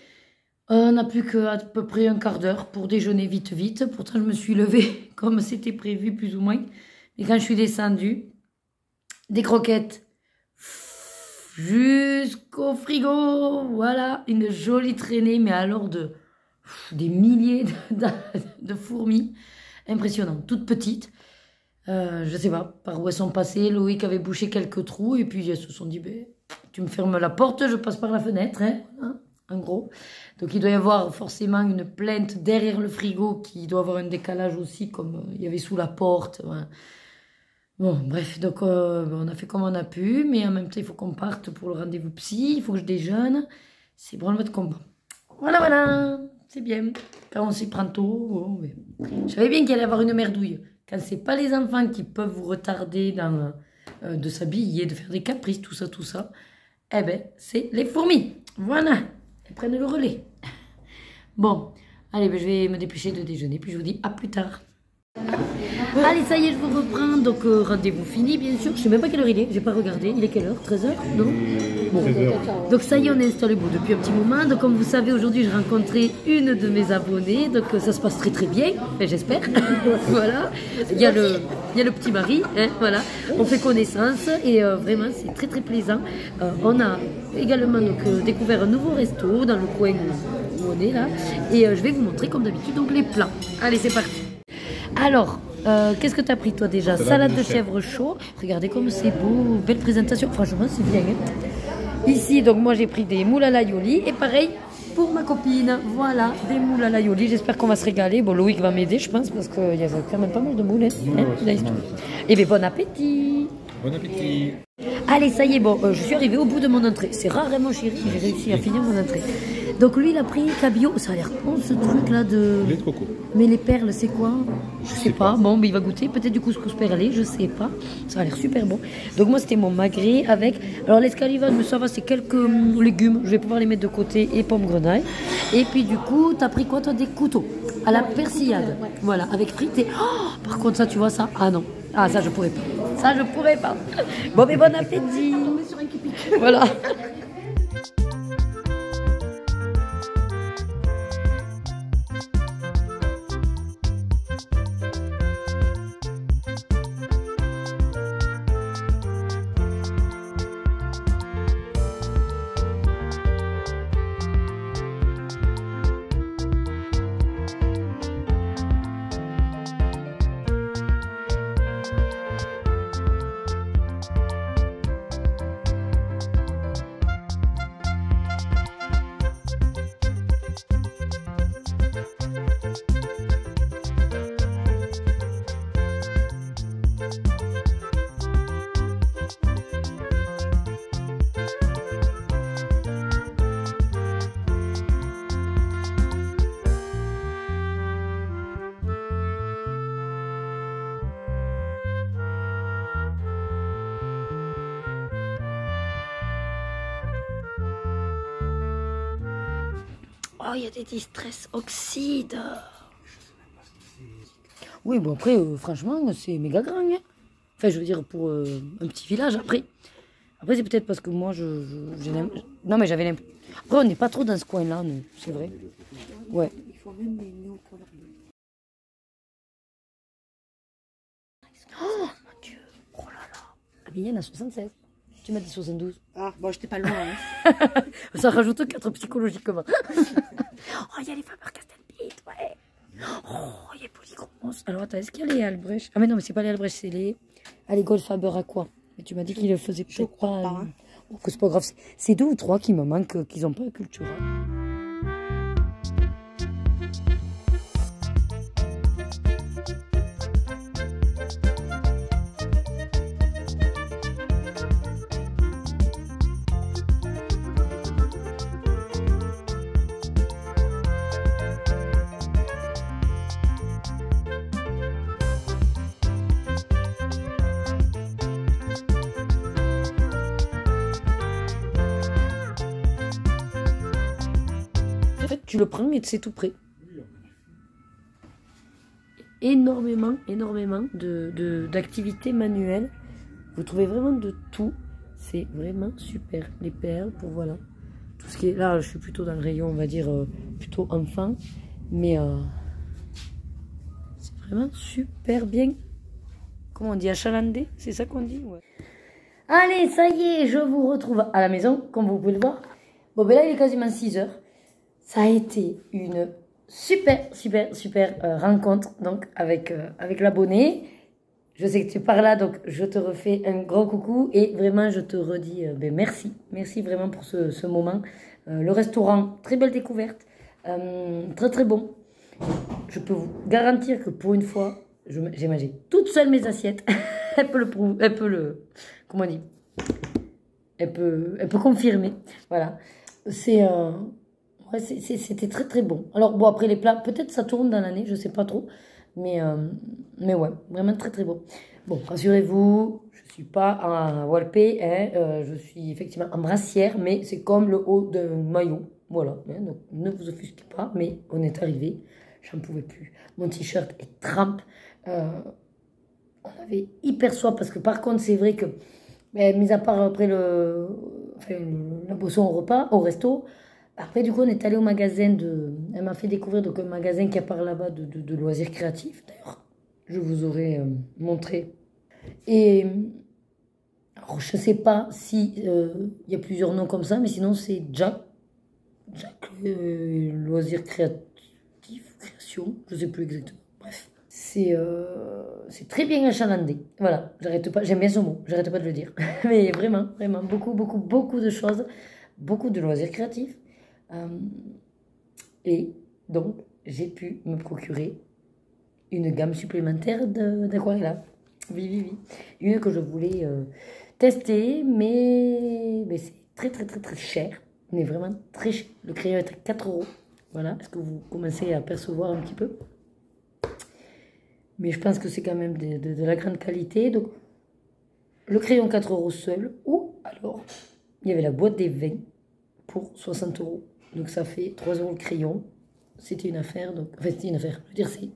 On n'a plus qu'à peu près un quart d'heure pour déjeuner vite vite. Pourtant, je me suis levée comme c'était prévu, plus ou moins. Mais quand je suis descendue, des croquettes jusqu'au frigo. Voilà, une jolie traînée, mais alors des milliers de fourmis. Impressionnant, toutes petites. Je sais pas par où elles sont passées. Loïc avait bouché quelques trous et puis elles se sont dit ben, tu me fermes la porte, je passe par la fenêtre, hein, en gros. Donc il doit y avoir forcément une plainte derrière le frigo qui doit avoir un décalage aussi, comme il y avait sous la porte. Ouais. Bon, bref, donc on a fait comme on a pu, mais en même temps il faut qu'on parte pour le rendez-vous psy, il faut que je déjeune. C'est branle-bas de combat. Voilà, voilà, c'est bien. Quand on s'y prend tôt, bon, mais... je savais bien qu'il allait y avoir une merdouille. Quand c'est pas les enfants qui peuvent vous retarder dans, de s'habiller, de faire des caprices, tout ça, eh ben, c'est les fourmis. Voilà, elles prennent le relais. Bon, allez, ben, je vais me dépêcher de déjeuner, puis je vous dis à plus tard. Allez, ça y est, je vous reprends. Donc, rendez-vous fini, bien sûr. Je sais même pas quelle heure il est, j'ai pas regardé. Il est quelle heure? 13h? Non bon. 13h. Donc, ça y est, on est installé depuis un petit moment. Donc, comme vous savez, aujourd'hui, j'ai rencontré une de mes abonnées. Donc, ça se passe très très bien, enfin, j'espère. Voilà. Il y a le petit mari, hein, voilà. On fait connaissance et vraiment, c'est très très plaisant. On a également donc, découvert un nouveau resto dans le coin où on est là. Et je vais vous montrer, comme d'habitude, donc les plats. Allez, c'est parti. Alors, qu'est-ce que tu as pris toi déjà? Salade de chèvre chaud. Regardez comme c'est beau, belle présentation. Franchement, c'est bien. Hein. Ici, donc moi j'ai pris des moules à l'aioli. Et pareil pour ma copine. Voilà, des moules à l'aioli. J'espère qu'on va se régaler. Bon, Loïc va m'aider, je pense, parce qu'il y a quand même pas mal de moules. Hein. Et bien, bon appétit. Bon appétit. Allez, ça y est, bon, je suis arrivée au bout de mon entrée. C'est rarement chéri, j'ai réussi à finir mon entrée. Donc lui, il a pris cabillaud. Ça a l'air bon, ce truc-là de... Lait de coco. Mais les perles, c'est quoi? Je sais pas. Bon, mais il va goûter. Peut-être du couscous perlé, je sais pas. Ça a l'air super bon. Donc moi, c'était mon magret avec... Alors l'escalivade, mais ça va, c'est quelques légumes. Je vais pouvoir les mettre de côté et pommes grenaille. Et puis du coup, t'as pris quoi toi? Des couteaux à la persillade. Voilà, avec frites et... Oh, par contre, ça, tu vois ça? Ah non. Ah, ça, je pourrais pas. Ça, je pourrais pas. Bon, mais bon appétit. Voilà. Oh, il y a des distress oxydes. Oui, bon après, franchement, c'est méga grand. Hein. Enfin, je veux dire, pour un petit village, après c'est peut-être parce que moi, non, mais j'avais l'impression... Après, on n'est pas trop dans ce coin-là, nous, c'est vrai. Ouais. Il faut même les néopolaires. Oh, mon Dieu. Oh là là. Ah, mais il y en a 76. Tu m'as dit 72. Ah, bon, j'étais pas loin. Hein. Ça rajoute 4 psychologiquement. Oh, il y a les Faber Castell, ouais. Oh, il y a Polychromos. Alors, attends, est-ce qu'il y a les Albrecht? Ah, mais non, mais c'est pas les Albrecht, c'est les... Ah, les Goldfaber à quoi? Mais tu m'as dit qu'ils le faisaient peut-être pas. Hein. Oh, que c'est pas grave. C'est 2 ou 3 qui me manquent, qu'ils n'ont pas la culture. En fait, tu le prends, mais c'est tout prêt. Énormément d'activités manuelles. Vous trouvez vraiment de tout. C'est vraiment super. Les perles, pour voilà. Tout ce qui est là, je suis plutôt dans le rayon, on va dire, plutôt enfant. Mais c'est vraiment super bien. Comment on dit, achalandé? C'est ça qu'on dit? Ouais. Allez, ça y est, je vous retrouve à la maison, comme vous pouvez le voir. Bon, ben là, il est quasiment 6 heures. Ça a été une super rencontre donc avec l'abonné. Je sais que tu es par là, donc je te refais un gros coucou et vraiment je te redis ben merci. Merci vraiment pour ce moment. Le restaurant, très belle découverte, très bon. Je peux vous garantir que pour une fois, j'ai mangé toute seule mes assiettes. Elle peut comment on dit, elle peut confirmer. Voilà, c'était très bon. Alors bon, après les plats, peut-être ça tourne dans l'année, je sais pas trop. Mais ouais, vraiment très bon. Bon, rassurez-vous, je suis pas en Walpé, hein, je suis effectivement en brassière, mais c'est comme le haut d'un maillot. Voilà, hein, donc ne vous offusquez pas, mais on est arrivé, j'en pouvais plus. Mon t-shirt est trempe. On avait hyper soif parce que par contre, c'est vrai que, mis à part après la boisson au resto, après, du coup, on est allé au magasin Elle m'a fait découvrir donc, un magasin qui a par là-bas de loisirs créatifs. D'ailleurs, je vous aurais montré. Et alors, je ne sais pas si y a plusieurs noms comme ça, mais sinon, c'est Jack loisirs créatifs, création, je ne sais plus exactement. Bref, c'est très bien achalandé. Voilà, j'arrête pas, j'aime bien ce mot, j'arrête pas de le dire. Mais vraiment, beaucoup de choses, beaucoup de loisirs créatifs. Et donc, j'ai pu me procurer une gamme supplémentaire d'aquarella. Oui. Une que je voulais tester, mais c'est très cher. Mais vraiment très cher. Le crayon est à 4 €. Voilà, est-ce que vous commencez à percevoir un petit peu? Mais je pense que c'est quand même de la grande qualité. Donc, le crayon 4 € seul. Ou alors, il y avait la boîte des 20 pour 60 €. Donc ça fait 3 € le crayon. C'était une affaire. Donc, enfin, c'était une affaire. Je veux dire, c'est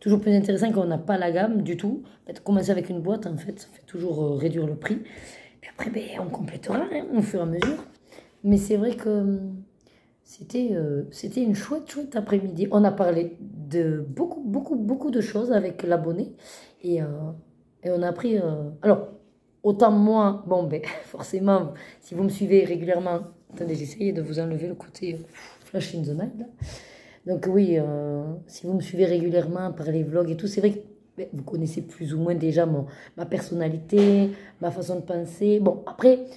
toujours plus intéressant quand on n'a pas la gamme du tout. Commencer avec une boîte, en fait, ça fait toujours réduire le prix. Puis après, on complétera hein, au fur et à mesure. Mais c'est vrai que c'était une chouette après-midi. On a parlé de beaucoup de choses avec l'abonné. Et on a appris... alors, autant moi, bon, forcément, si vous me suivez régulièrement... Attendez, j'essayais de vous enlever le côté flash in the night. Là. Donc oui, si vous me suivez régulièrement par les vlogs et tout, c'est vrai que vous connaissez plus ou moins déjà ma personnalité, ma façon de penser. Bon, après,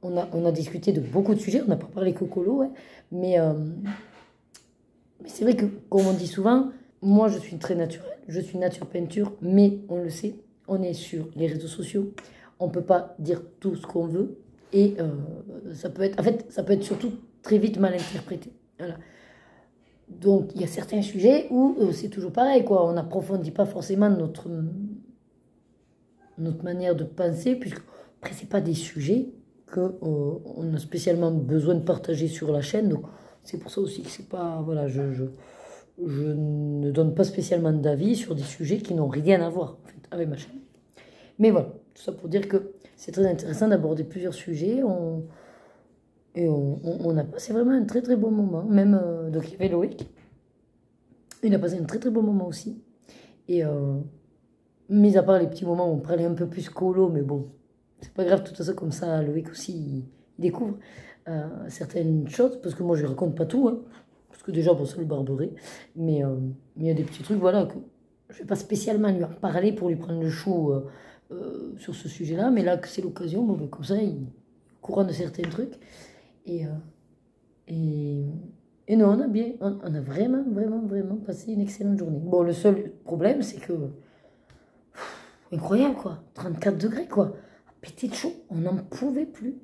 on a discuté de beaucoup de sujets, on n'a pas parlé cocolo, hein, mais c'est vrai que, comme on dit souvent, moi je suis très naturelle, je suis nature peinture, mais on le sait, on est sur les réseaux sociaux, on ne peut pas dire tout ce qu'on veut. Et ça peut être surtout très vite mal interprété. Voilà. Donc, il y a certains sujets où c'est toujours pareil, quoi. On n'approfondit pas forcément notre manière de penser, puisque après, ce n'est pas des sujets qu'on a spécialement besoin de partager sur la chaîne. Donc, C'est pour ça aussi que c'est pas... Voilà, je ne donne pas spécialement d'avis sur des sujets qui n'ont rien à voir en fait, avec ma chaîne. Mais voilà, tout ça pour dire que c'est très intéressant d'aborder plusieurs sujets. On a passé vraiment un très très bon moment. Même, donc il y avait Loïc. Il a passé un très très bon moment aussi. Et mis à part les petits moments où on parlait un peu plus colo, mais bon, c'est pas grave, tout ça comme ça, Loïc aussi, il découvre certaines choses, parce que moi je lui raconte pas tout, hein, parce que déjà, bon, ça le barberait, mais il y a des petits trucs, voilà, que je vais pas spécialement lui en parler pour lui prendre le chou sur ce sujet-là, mais là que c'est l'occasion, bon, ben, comme ça, il est au courant de certains trucs. Et, et non, on a vraiment, vraiment, vraiment passé une excellente journée. Bon, le seul problème, c'est que, incroyable quoi, 34 degrés quoi, pété de chaud, on n'en pouvait plus.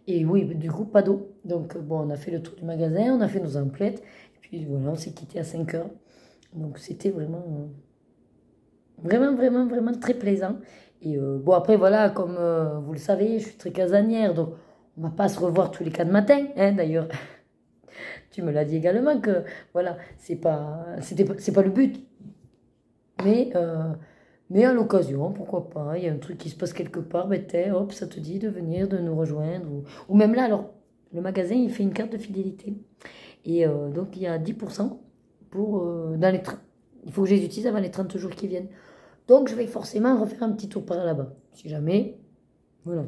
Et oui, du coup, pas d'eau. Donc bon, on a fait le tour du magasin, on a fait nos emplettes, et puis voilà, on s'est quitté à 5 heures. Donc c'était vraiment, vraiment, vraiment, vraiment très plaisant. Et bon, après voilà, comme vous le savez, je suis très casanière, donc on va pas se revoir tous les 4 matins, hein, d'ailleurs. Tu me l'as dit également que, voilà, c'est pas le but. Mais à l'occasion, pourquoi pas, il y a un truc qui se passe quelque part, ben hop, ça te dit de venir, de nous rejoindre. Ou même là, alors, le magasin, il fait une carte de fidélité. Et donc, il y a 10% dans les il faut que je les utilise avant les 30 jours qui viennent. Donc, je vais forcément refaire un petit tour par là-bas. Si jamais, voilà,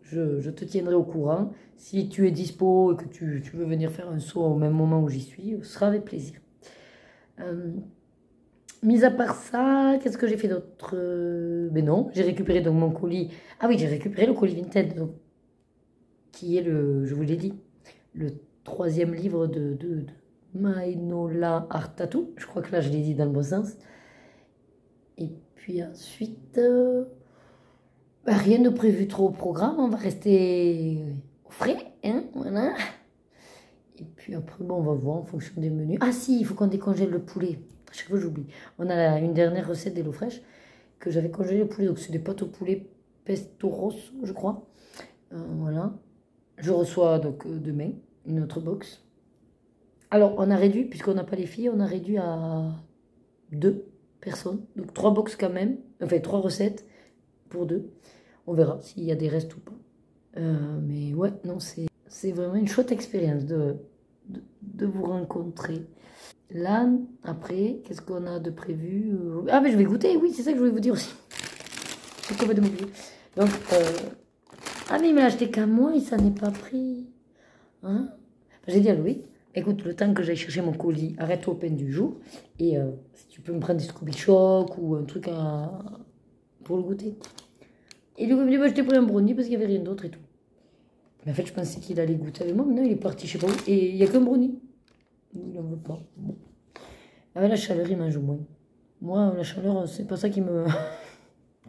je te tiendrai au courant. Si tu es dispo et que tu veux venir faire un saut au même moment où j'y suis, ce sera avec plaisir. Mis à part ça, qu'est-ce que j'ai fait d'autre? Ben non, j'ai récupéré donc mon colis. Ah oui, j'ai récupéré le colis Vinted, donc, qui est je vous l'ai dit, le 3e livre de Maïnola Art Tattoo. Je crois que là, je l'ai dit dans le bon sens. Et puis ensuite, ben, rien de prévu trop au programme. On va rester au frais, hein, voilà. Et puis après, bon, on va voir en fonction des menus. Ah si, il faut qu'on décongèle le poulet. À chaque fois, j'oublie. On a une dernière recette d'HelloFresh que j'avais congelé le poulet. Donc, c'est des pâtes au poulet pesto rosso, je crois. Voilà. Je reçois donc demain une autre box. Alors, on a réduit, puisqu'on n'a pas les filles, on a réduit à 2 personnes. Donc, 3 box quand même. Enfin, 3 recettes pour 2. On verra s'il y a des restes ou pas. Mais ouais, non, c'est vraiment une chouette expérience de vous rencontrer. Là, après, qu'est-ce qu'on a de prévu? Ah, mais je vais goûter, oui, c'est ça que je voulais vous dire aussi. J'ai complètement oublié. Donc, ah, mais il m'a acheté qu'à moi, il s'en est pas pris. Hein? J'ai dit à Louis, écoute, le temps que j'aille chercher mon colis, arrête-toi au peine du jour. Et si tu peux me prendre des Scooby Choc ou un truc pour le goûter. Et lui, il me dit, bah, je t'ai pris un brownie parce qu'il n'y avait rien d'autre et tout. Mais en fait, je pensais qu'il allait goûter avec moi, mais non, il est parti, je sais pas où. Et il n'y a qu'un brownie. Il n'en veut pas. Bon. Avec la chaleur, il mange moins. Moi, la chaleur, c'est pas ça qui me,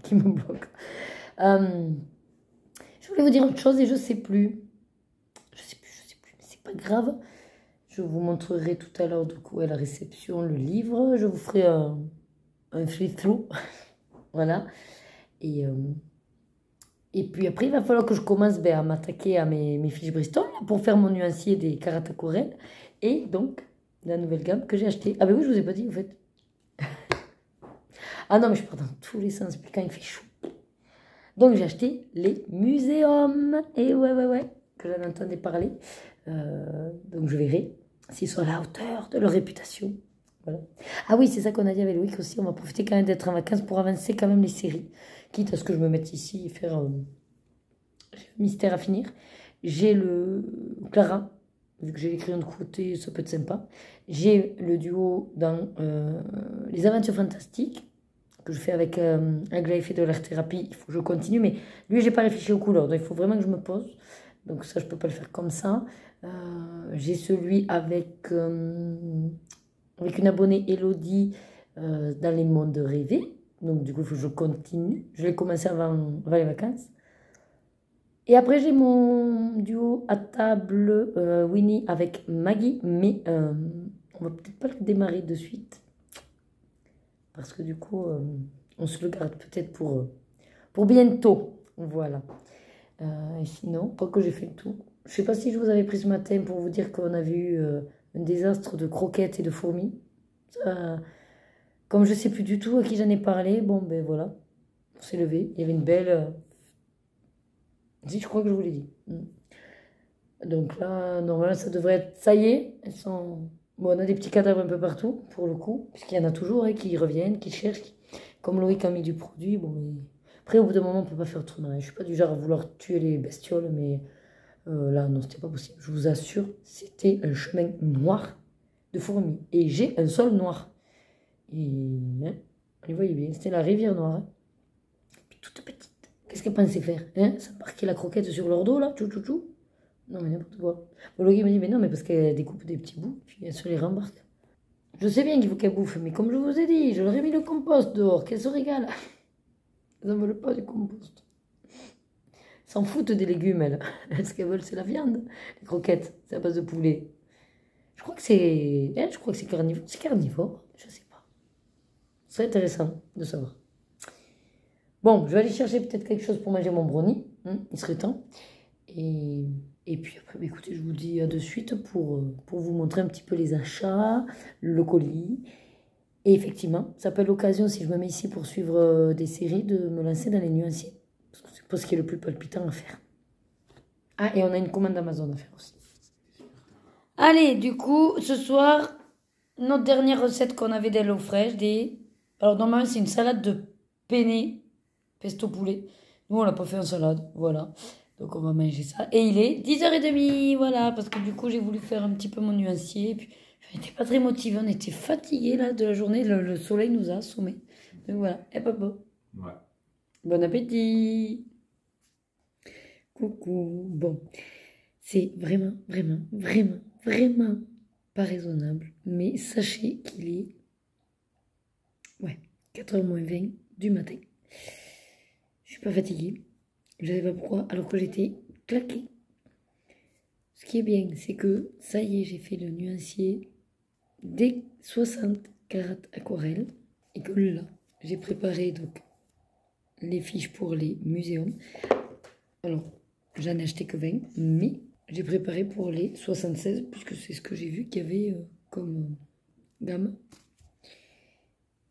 qui me bloque. Je voulais vous dire autre chose et je sais plus. Je sais plus, mais c'est pas grave. Je vous montrerai tout à l'heure de quoi est la réception, le livre. Je vous ferai un flip-through. Voilà. Et puis après, il va falloir que je commence à m'attaquer à mes fiches Bristol pour faire mon nuancier des cartes aquarelles. Et donc, la nouvelle gamme que j'ai achetée. Ah ben oui, je vous ai pas dit, en fait. Ah non, mais je pars dans tous les sens, puis quand il fait chaud. Donc, j'ai acheté les muséums. Et ouais, que j'en entendais parler. Donc, je verrai s'ils sont à la hauteur de leur réputation. Voilà. Ah oui, c'est ça qu'on a dit avec Loïc aussi. On va profiter quand même d'être en vacances pour avancer quand même les séries. Quitte à ce que je me mette ici et faire un mystère à finir. J'ai le Clara. Vu que j'ai écrit de côté, ça peut être sympa. J'ai le duo dans Les Aventures Fantastiques, que je fais avec Agla et fait de l'art-thérapie. Il faut que je continue, mais lui, j'ai pas réfléchi aux couleurs, donc il faut vraiment que je me pose. Donc ça, je peux pas le faire comme ça. J'ai celui avec une abonnée, Elodie, dans les mondes rêvés. Donc du coup, il faut que je continue. Je l'ai commencé avant les vacances. Et après, j'ai mon duo à table Winnie avec Maggie, mais on va peut-être pas le démarrer de suite. Parce que du coup, on se le garde peut-être pour bientôt. Voilà. Et sinon, je crois que j'ai fait le tout. Je sais pas si je vous avais pris ce matin pour vous dire qu'on avait eu un désastre de croquettes et de fourmis. Comme je sais plus du tout à qui j'en ai parlé, bon ben voilà, on s'est levé. Il y avait une belle... Si, je crois que je vous l'ai dit. Donc là, normalement, ça devrait être... Ça y est, elles sont... Bon, on a des petits cadavres un peu partout, pour le coup, puisqu'il y en a toujours qui reviennent, qui cherchent. Comme Loïc a mis du produit, bon... Après, au bout d'un moment, on ne peut pas faire autrement. Je suis pas du genre à vouloir tuer les bestioles, mais là, non, c'était pas possible. Je vous assure, c'était un chemin noir de fourmis. Et j'ai un sol noir. Et vous voyez bien, c'était la rivière noire. Hein. Puis toute petite. Qu'est-ce qu'elle pensait faire hein? Ça marquait la croquette sur leur dos, là, tchou. Non, mais n'importe quoi. Loïc m'a dit, mais non, mais parce qu'elle découpe des petits bouts, puis elle se les rembarque. Je sais bien qu'il faut qu'elle bouffe, mais comme je vous ai dit, je leur ai mis le compost dehors, qu'elle se régale. Elles n'en veulent pas du compost. S'en foutent des légumes, elles. Ce qu'elles veulent, c'est la viande. Les croquettes, c'est à base de poulet. Je crois que c'est... je crois que c'est carnivore. C'est carnivore, je sais pas. Ce serait intéressant de savoir. Bon, je vais aller chercher peut-être quelque chose pour manger mon brownie. Il serait temps. Et puis après, écoutez, je vous dis à de suite pour vous montrer un petit peu les achats, le colis. Et effectivement, ça peut être l'occasion, si je me mets ici pour suivre des séries, de me lancer dans les nuanciers. Parce que c'est pas ce qui est le plus palpitant à faire. Ah, et on a une commande Amazon à faire aussi. Allez, du coup, ce soir, notre dernière recette qu'on avait d'HelloFresh, alors normalement, c'est une salade de penne, pesto poulet. Nous, on l'a pas fait en salade, voilà. Donc, on va manger ça. Et il est 10h30, voilà, parce que du coup, j'ai voulu faire un petit peu mon nuancier. Et puis, on n'était pas très motivés, on était fatigués là de la journée, le soleil nous a assommés. Donc voilà, et papa. Ouais. Bon appétit. Coucou. Bon, c'est vraiment pas raisonnable. Mais sachez qu'il est 4h moins 20 du matin. Je suis pas fatiguée. Je ne sais pas pourquoi, alors que j'étais claquée. Ce qui est bien, c'est que ça y est, j'ai fait le nuancier des 60 carats aquarelle et que là, j'ai préparé donc les fiches pour les muséums. Alors, j'en ai acheté que 20, mais j'ai préparé pour les 76 puisque c'est ce que j'ai vu qu'il y avait comme gamme.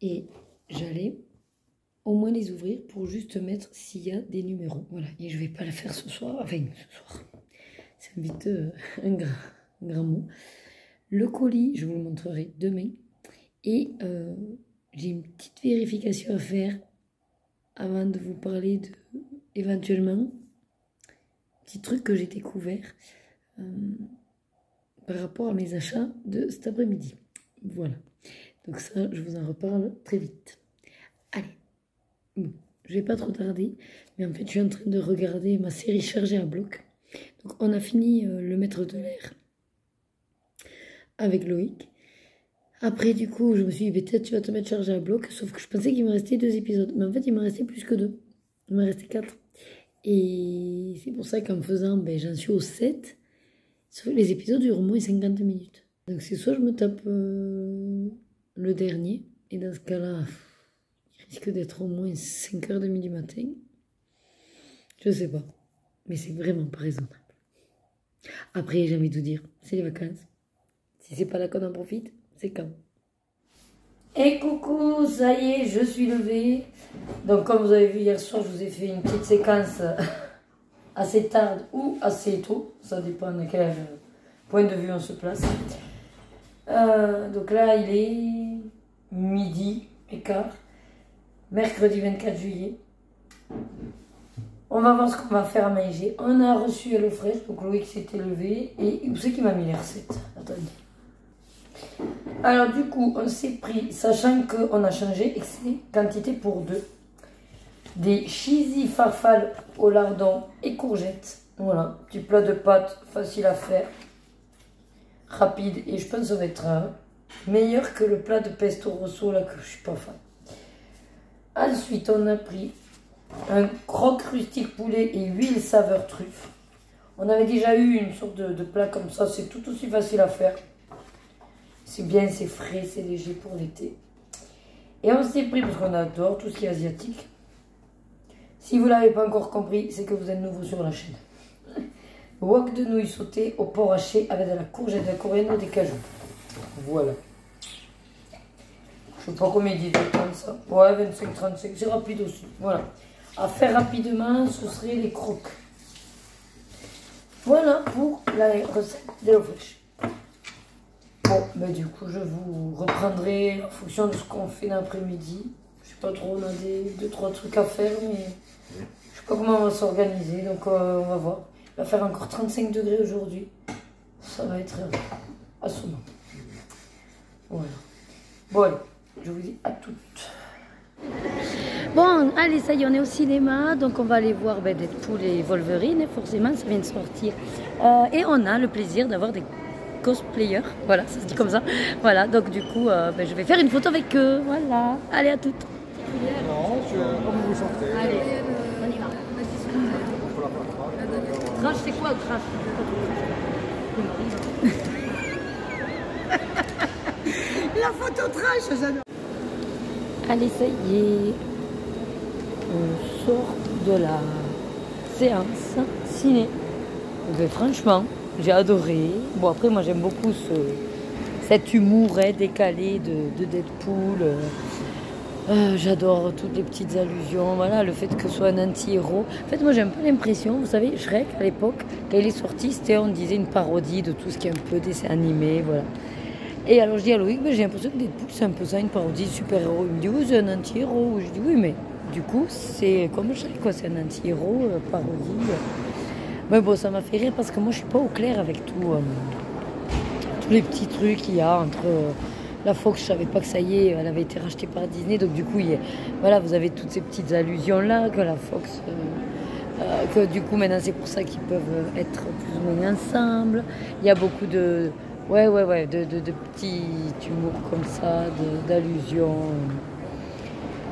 Et j'allais au moins les ouvrir pour juste mettre s'il y a des numéros. Voilà, et je vais pas la faire ce soir. Enfin, ce soir. C'est vite un grand mot. Le colis, je vous le montrerai demain. Et j'ai une petite vérification à faire avant de vous parler de, éventuellement, petit truc que j'ai découvert par rapport à mes achats de cet après-midi. Voilà. Donc ça, je vous en reparle très vite. Allez. Bon, je vais pas trop tarder, mais en fait, je suis en train de regarder ma série chargée à bloc. Donc, on a fini le maître de l'air avec Loïc. Après, du coup, je me suis dit, peut-être tu vas te mettre chargé à bloc, sauf que je pensais qu'il me restait 2 épisodes. Mais en fait, il me restait plus que 2. Il me restait 4. Et c'est pour ça qu'en faisant, j'en suis au 7. Sauf que les épisodes durent au moins 50 minutes. Donc, c'est soit je me tape le dernier, et dans ce cas-là, il risque d'être au moins 5h30 du matin. Je sais pas. Mais c'est vraiment pas raisonnable. Après, j'ai envie de vous dire, c'est les vacances. Si c'est pas là qu'on en profite, c'est quand. Et coucou, ça y est, je suis levée. Donc comme vous avez vu hier soir, je vous ai fait une petite séquence assez tard ou assez tôt. Ça dépend de quel point de vue on se place. Donc là, il est midi et quart. Mercredi 24 juillet. On va voir ce qu'on va faire à manger. On a reçu HelloFresh, donc Loïc s'était levé. Et où c'est qui m'a mis les recettes? Attendez. Alors du coup, on s'est pris, sachant qu'on a changé, et que c'est quantité pour 2. Des cheesy farfales au lardon et courgettes. Voilà, petit plat de pâtes, facile à faire. Rapide, et je pense que ça va être meilleur que le plat de pesto rosso là que je suis pas fan. Ensuite, on a pris un croque rustique poulet et huile saveur truffe. On avait déjà eu une sorte de plat comme ça, c'est tout aussi facile à faire. C'est bien, c'est frais, c'est léger pour l'été. Et on s'est pris, parce qu'on adore tout ce qui est asiatique, Si vous ne l'avez pas encore compris, c'est que vous êtes nouveau sur la chaîne. Wok de nouilles sautées au porc haché avec de la courgette, de la coriandre et des cajous. Voilà. Je sais pas combien il dit de temps ça. Ouais, 25-35, c'est rapide aussi. Voilà. À faire rapidement, ce serait les croques. Voilà pour la recette d'HelloFresh. Bon, mais du coup, je vous reprendrai en fonction de ce qu'on fait l'après-midi. Je sais pas trop, on a 2-3 trucs à faire, mais je sais pas comment on va s'organiser, donc on va voir. Il va faire encore 35 degrés aujourd'hui. Ça va être assommant. Voilà. Bon, allez, je vous dis à toutes. Bon, allez, ça y est, on est au cinéma, donc on va aller voir Deadpool et Wolverine, forcément, ça vient de sortir. Et on a le plaisir d'avoir des cosplayers, voilà, ça se dit comme ça. Voilà, donc du coup, je vais faire une photo avec eux, voilà. Allez, à toutes. Non, comme vous sortez. Allez, on y va. Trash, c'est quoi le trash? La photo trash, j'adore. Allez, ça y est, on sort de la séance ciné. Mais franchement, j'ai adoré. Bon, après, moi, j'aime beaucoup cet humour décalé de Deadpool. J'adore toutes les petites allusions. Voilà, le fait que ce soit un anti-héros. En fait, moi, j'ai un peu l'impression, vous savez, Shrek, à l'époque, quand il est sorti, c'était, on disait, une parodie de tout ce qui est un peu dessin animé, voilà. Et alors je dis à Loïc, j'ai l'impression que Deadpool c'est un peu ça, une parodie de super-héros. Il me dit oui, c'est un anti-héros. Je dis oui, mais du coup c'est comme Shrek, quoi, c'est un anti-héros, parodie. Mais bon, ça m'a fait rire parce que moi je suis pas au clair avec tous les petits trucs qu'il y a entre la Fox. Je savais pas que ça y est, elle avait été rachetée par Disney, donc du coup voilà, vous avez toutes ces petites allusions là que la Fox. Que du coup maintenant c'est pour ça qu'ils peuvent être plus ou moins ensemble. Il y a beaucoup de de petits humours comme ça, d'allusions.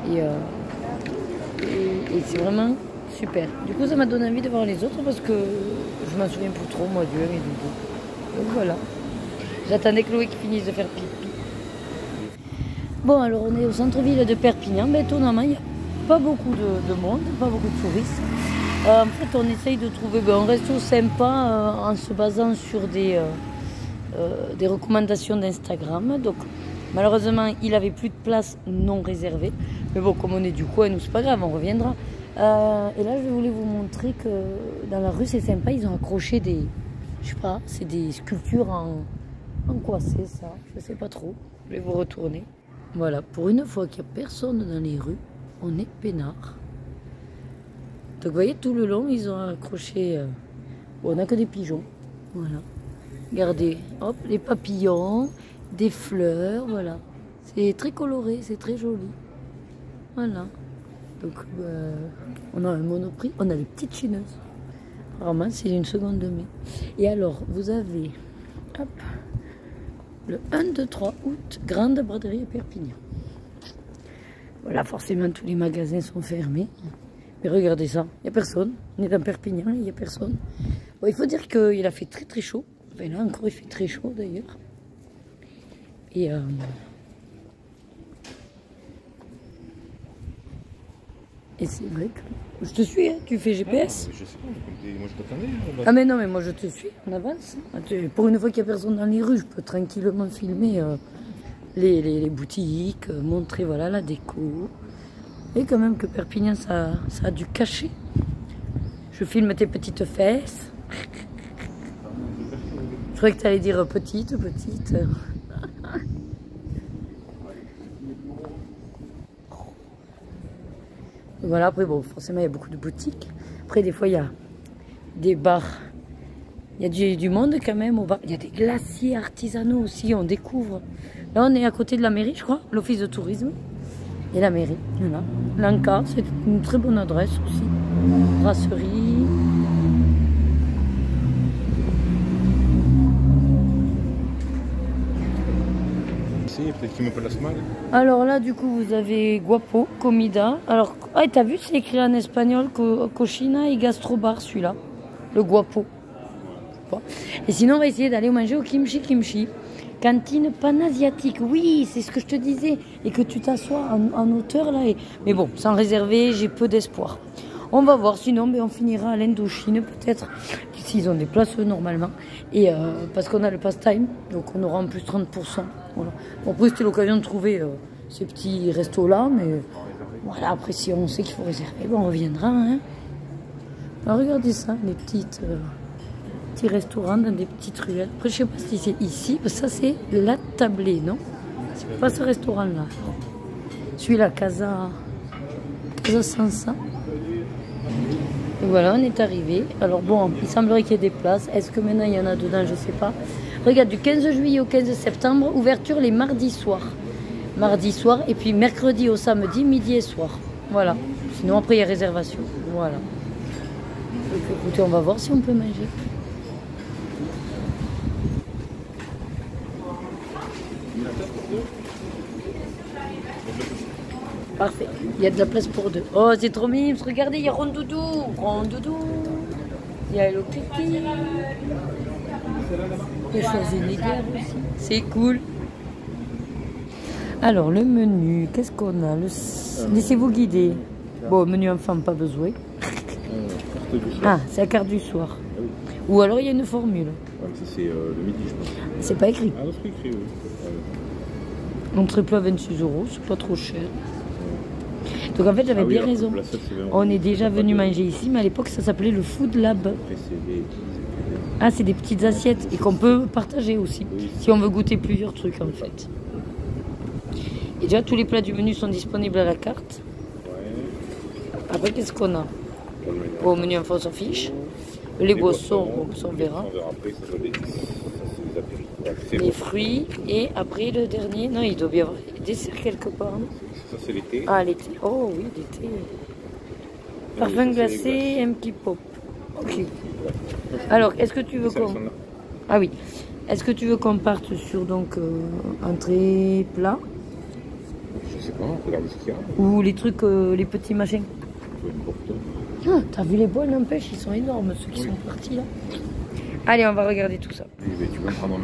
Et c'est vraiment super. Du coup, ça m'a donné envie de voir les autres parce que je m'en souviens plus trop, moi, du 1 et du 2. Donc voilà. J'attendais que Loïc finisse de faire pipi. Bon, alors on est au centre-ville de Perpignan. Mais étonnamment, il n'y a pas beaucoup de monde, pas beaucoup de touristes. En fait, on essaye de trouver un resto sympa en se basant sur des recommandations d'Instagram. Donc malheureusement il avait plus de place non réservée, mais bon, comme on est du coin, nous c'est pas grave, on reviendra. Et là je voulais vous montrer que dans la rue c'est sympa, ils ont accroché des, je sais pas, c'est des sculptures en quoi c'est ça, je sais pas trop. Je vais vous retourner. Voilà, pour une fois qu'il n'y a personne dans les rues, on est peinard. Donc vous voyez, tout le long ils ont accroché, bon, on n'a que des pigeons, voilà. Regardez, hop, les papillons, des fleurs, voilà. C'est très coloré, c'est très joli. Voilà. Donc, on a un Monoprix, on a les petites chineuses. Apparemment, c'est une seconde de mai. Et alors, vous avez, hop, le 1, 2, 3 août, Grande Braderie à Perpignan. Voilà, forcément, tous les magasins sont fermés. Mais regardez ça, il n'y a personne. On est dans Perpignan, il n'y a personne. Bon, il faut dire qu'il a fait très très chaud. Enfin, là encore il fait très chaud d'ailleurs. Et c'est vrai que je te suis, hein, tu fais GPS. Je sais pas, moi je t'attendais. Ah mais non, mais moi je te suis, on avance. Pour une fois qu'il n'y a personne dans les rues, je peux tranquillement filmer les boutiques, montrer voilà la déco. Et quand même que Perpignan ça a du cachet. Je filme tes petites fesses. Je croyais que tu allais dire petite. Voilà, après, bon, forcément, il y a beaucoup de boutiques. Après, des fois, il y a des bars. Il y a du monde quand même au bar. Il y a des glaciers artisanaux aussi, on découvre. Là, on est à côté de la mairie, je crois, l'office de tourisme. Et la mairie, voilà. L'Anca, c'est une très bonne adresse aussi. Brasserie. Peut-être qu'il me place mal. Alors là, du coup, vous avez Guapo, Comida. Alors, ah, t'as vu, c'est écrit en espagnol, Cochina et Gastrobar, celui-là. Le Guapo. Et sinon, on va essayer d'aller manger au Kimchi. Cantine panasiatique. Oui, c'est ce que je te disais. Et que tu t'assois en hauteur, là. Mais bon, sans réserver, j'ai peu d'espoir. On va voir, sinon ben, on finira à l'Indochine peut-être, s'ils ont des places normalement. Et parce qu'on a le pass-time, donc on aura en plus 30%. Voilà. Bon, après c'était l'occasion de trouver ces petits restos-là, mais voilà, après si on sait qu'il faut réserver, bon, on reviendra. Hein. Alors regardez ça, les petits restaurants dans des petites ruelles. Après je sais pas si c'est ici, parce que ça c'est la tablée, non? C'est pas ce restaurant-là. Celui-là, Casa Sansa. Et voilà, on est arrivé. Alors bon, il semblerait qu'il y ait des places. Est-ce que maintenant il y en a dedans? Je sais pas. Regarde, du 15 juillet au 15 septembre, ouverture les mardis soirs. Mardi soir et puis mercredi au samedi, midi et soir. Voilà. Sinon après il y a réservation. Voilà. Donc écoutez, on va voir si on peut manger. Parfait. Il y a de la place pour deux. Oh, c'est trop mignon. Regardez, il y a Rondoudou. Rondoudou. Il y a Hello Kitty. Il y a Schwarzenegger aussi. C'est cool. Alors, le menu, qu'est-ce qu'on a? Laissez-vous guider. Bon, menu enfant, pas besoin. Ah, c'est la carte du soir. Ah, oui. Ou alors, il y a une formule. Ouais, ça, c'est le midi, je pense. C'est pas écrit. Ah, c'est écrit, oui. Entrée plat 26 €, c'est pas trop cher. Donc en fait j'avais bien raison. On est déjà venu manger ici, mais à l'époque ça s'appelait le Food Lab. Ah, c'est des petites assiettes et qu'on peut partager aussi, si on veut goûter plusieurs trucs en fait. Et déjà tous les plats du menu sont disponibles à la carte. Après qu'est-ce qu'on a? Au menu enfant on s'en fiche. Les boissons, on verra. Les fruits et après le dernier, non il doit bien y avoir des desserts quelque part. Ça c'est l'été. Ah l'été, oh oui l'été. Parfum glacé, un petit pop. Ok. Alors est-ce que tu veux qu'on... Ah oui. Est-ce que tu veux qu'on parte sur donc entrée, plat? Je sais pas, regarde ce qu'il y a. Ou les trucs, les petits machins. Ah, t'as vu les bols n'empêche, ils sont énormes ceux qui sont partis là. Allez, on va regarder tout ça.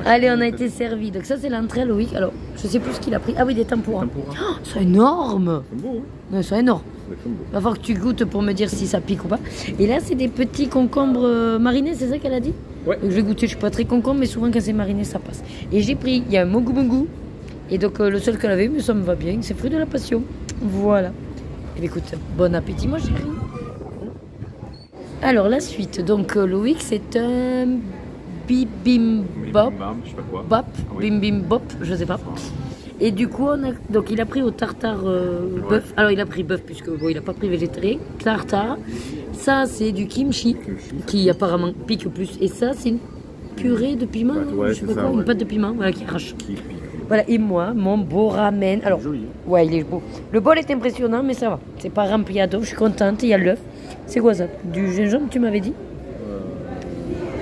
Allez, on a été servi. Donc ça, c'est l'entrée à Loïc. Alors, je sais plus ce qu'il a pris. Ah oui, des tempura. Oh, c'est énorme. C'est beau, hein? Ouais, c'est énorme. Il va falloir que tu goûtes pour me dire si ça pique ou pas. Et là, c'est des petits concombres marinés, c'est ça qu'elle a dit? Ouais. Donc, je vais goûter. Je suis pas très concombre, mais souvent quand c'est mariné, ça passe. Et j'ai pris, il y a un mogu mogu. Et donc, le seul qu'elle avait eu, mais ça me va bien. C'est fruit de la passion. Voilà. Et bien, écoute, bon appétit, moi, chérie. Alors la suite, donc Loïc c'est un bibimbap, je sais pas quoi. Bop, bibimbap, je sais pas. Et du coup donc il a pris au tartare bœuf. Alors il a pris bœuf puisque bon, il a pas pris végétarien, tartare. Ça c'est du kimchi qui apparemment pique plus. Et ça c'est une purée de piment, je sais pas quoi, une pâte de piment, voilà qui arrache. Voilà, et moi, mon beau ramen. Alors, ouais, il est beau. Le bol est impressionnant, mais ça va. C'est pas rempli à dos, je suis contente. Il y a l'œuf. C'est quoi ça? Du gingembre, tu m'avais dit?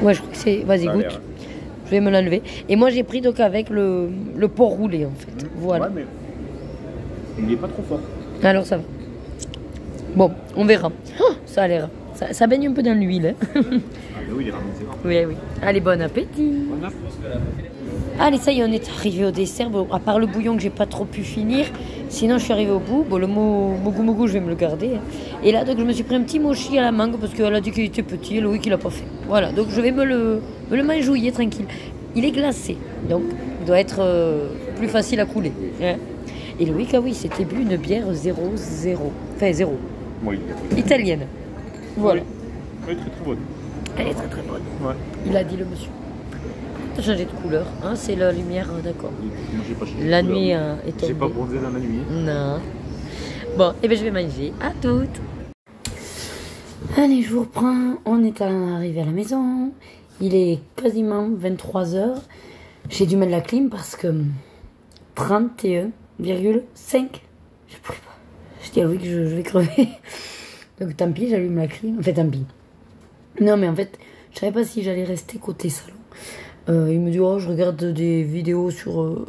Ouais, je crois que c'est... Vas-y, goûte. Je vais me l'enlever. Et moi, j'ai pris donc avec le porc roulé, en fait. Voilà. Ouais, mais il n'est pas trop fort. Alors, ça va. Bon, on verra. Oh, ça a l'air... Ça baigne un peu dans l'huile. Hein. Ah, ben oui, il est ramené, c'est grave. Oui, oui. Allez, bon appétit. Bon appétit. Allez, ça y est, on est arrivé au dessert. Bon, à part le bouillon que j'ai pas trop pu finir, sinon je suis arrivée au bout. Bon, le mogu mogu, je vais me le garder. Hein. Et là, donc je me suis pris un petit mochi à la mangue parce qu'elle a dit qu'il était petit et Loïc il l'a pas fait. Voilà, donc je vais me le manjouiller tranquille. Il est glacé, donc il doit être plus facile à couler. Hein. Et Loïc, ah oui, c'était bu une bière 0,0. Enfin, 0. Oui. Italienne. Voilà. Oui. Elle est très très bonne. Elle est très très bonne. Ouais. Il a dit le monsieur. T'as changé de couleur, hein, c'est la lumière, d'accord. Moi j'ai pas changé la de couleur. Nuit est tombée. J'ai pas bronzé dans la nuit. Non. Bon, et bien je vais manger. À toutes. Allez, je vous reprends. On est arrivé à la maison. Il est quasiment 23 h. J'ai dû mettre la clim parce que 31,5. Je pourrais pas. Je dis à Louis que je vais crever. Donc tant pis, j'allume la clim. Enfin, tant pis. Non, mais en fait, je savais pas si j'allais rester côté salon. Il me dit, oh, je regarde des vidéos sur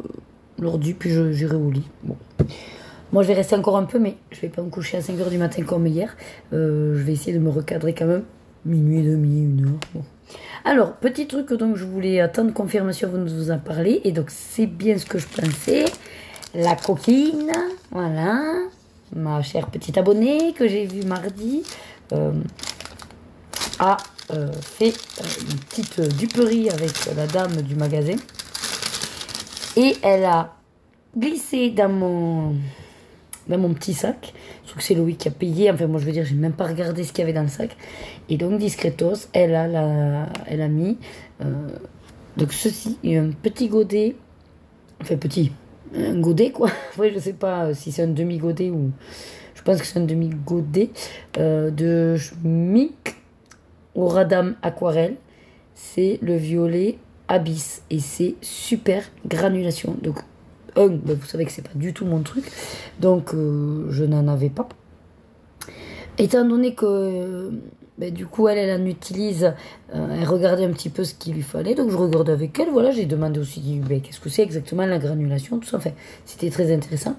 l'ordi, puis j'irai au lit. Bon. Moi, je vais rester encore un peu, mais je vais pas me coucher à 5 h du matin comme hier. Je vais essayer de me recadrer quand même. Minuit et demi, 1 h. Bon. Alors, petit truc dont je voulais attendre confirmation, vous nous en parlez. Et donc, c'est bien ce que je pensais. La coquine, voilà. Ma chère petite abonnée que j'ai vue mardi. a fait une petite duperie avec la dame du magasin. Et elle a glissé dans mon petit sac. Sauf que c'est Loïc qui a payé. Enfin, moi, je veux dire, j'ai même pas regardé ce qu'il y avait dans le sac. Et donc, discretos, elle a mis donc ceci, un petit godet. Enfin, petit. Un godet, quoi. Après, je sais pas si c'est un demi-godet ou... Je pense que c'est un demi-godet de Schmick au radam aquarelle. C'est le violet Abyss. Et c'est super granulation. Donc, ben, vous savez que c'est pas du tout mon truc. Donc, je n'en avais pas. Étant donné que... Ben, du coup, elle en utilise, elle regardait un petit peu ce qu'il lui fallait, donc je regardais avec elle, voilà, j'ai demandé aussi, ben, qu'est-ce que c'est exactement la granulation, tout ça, enfin, c'était très intéressant.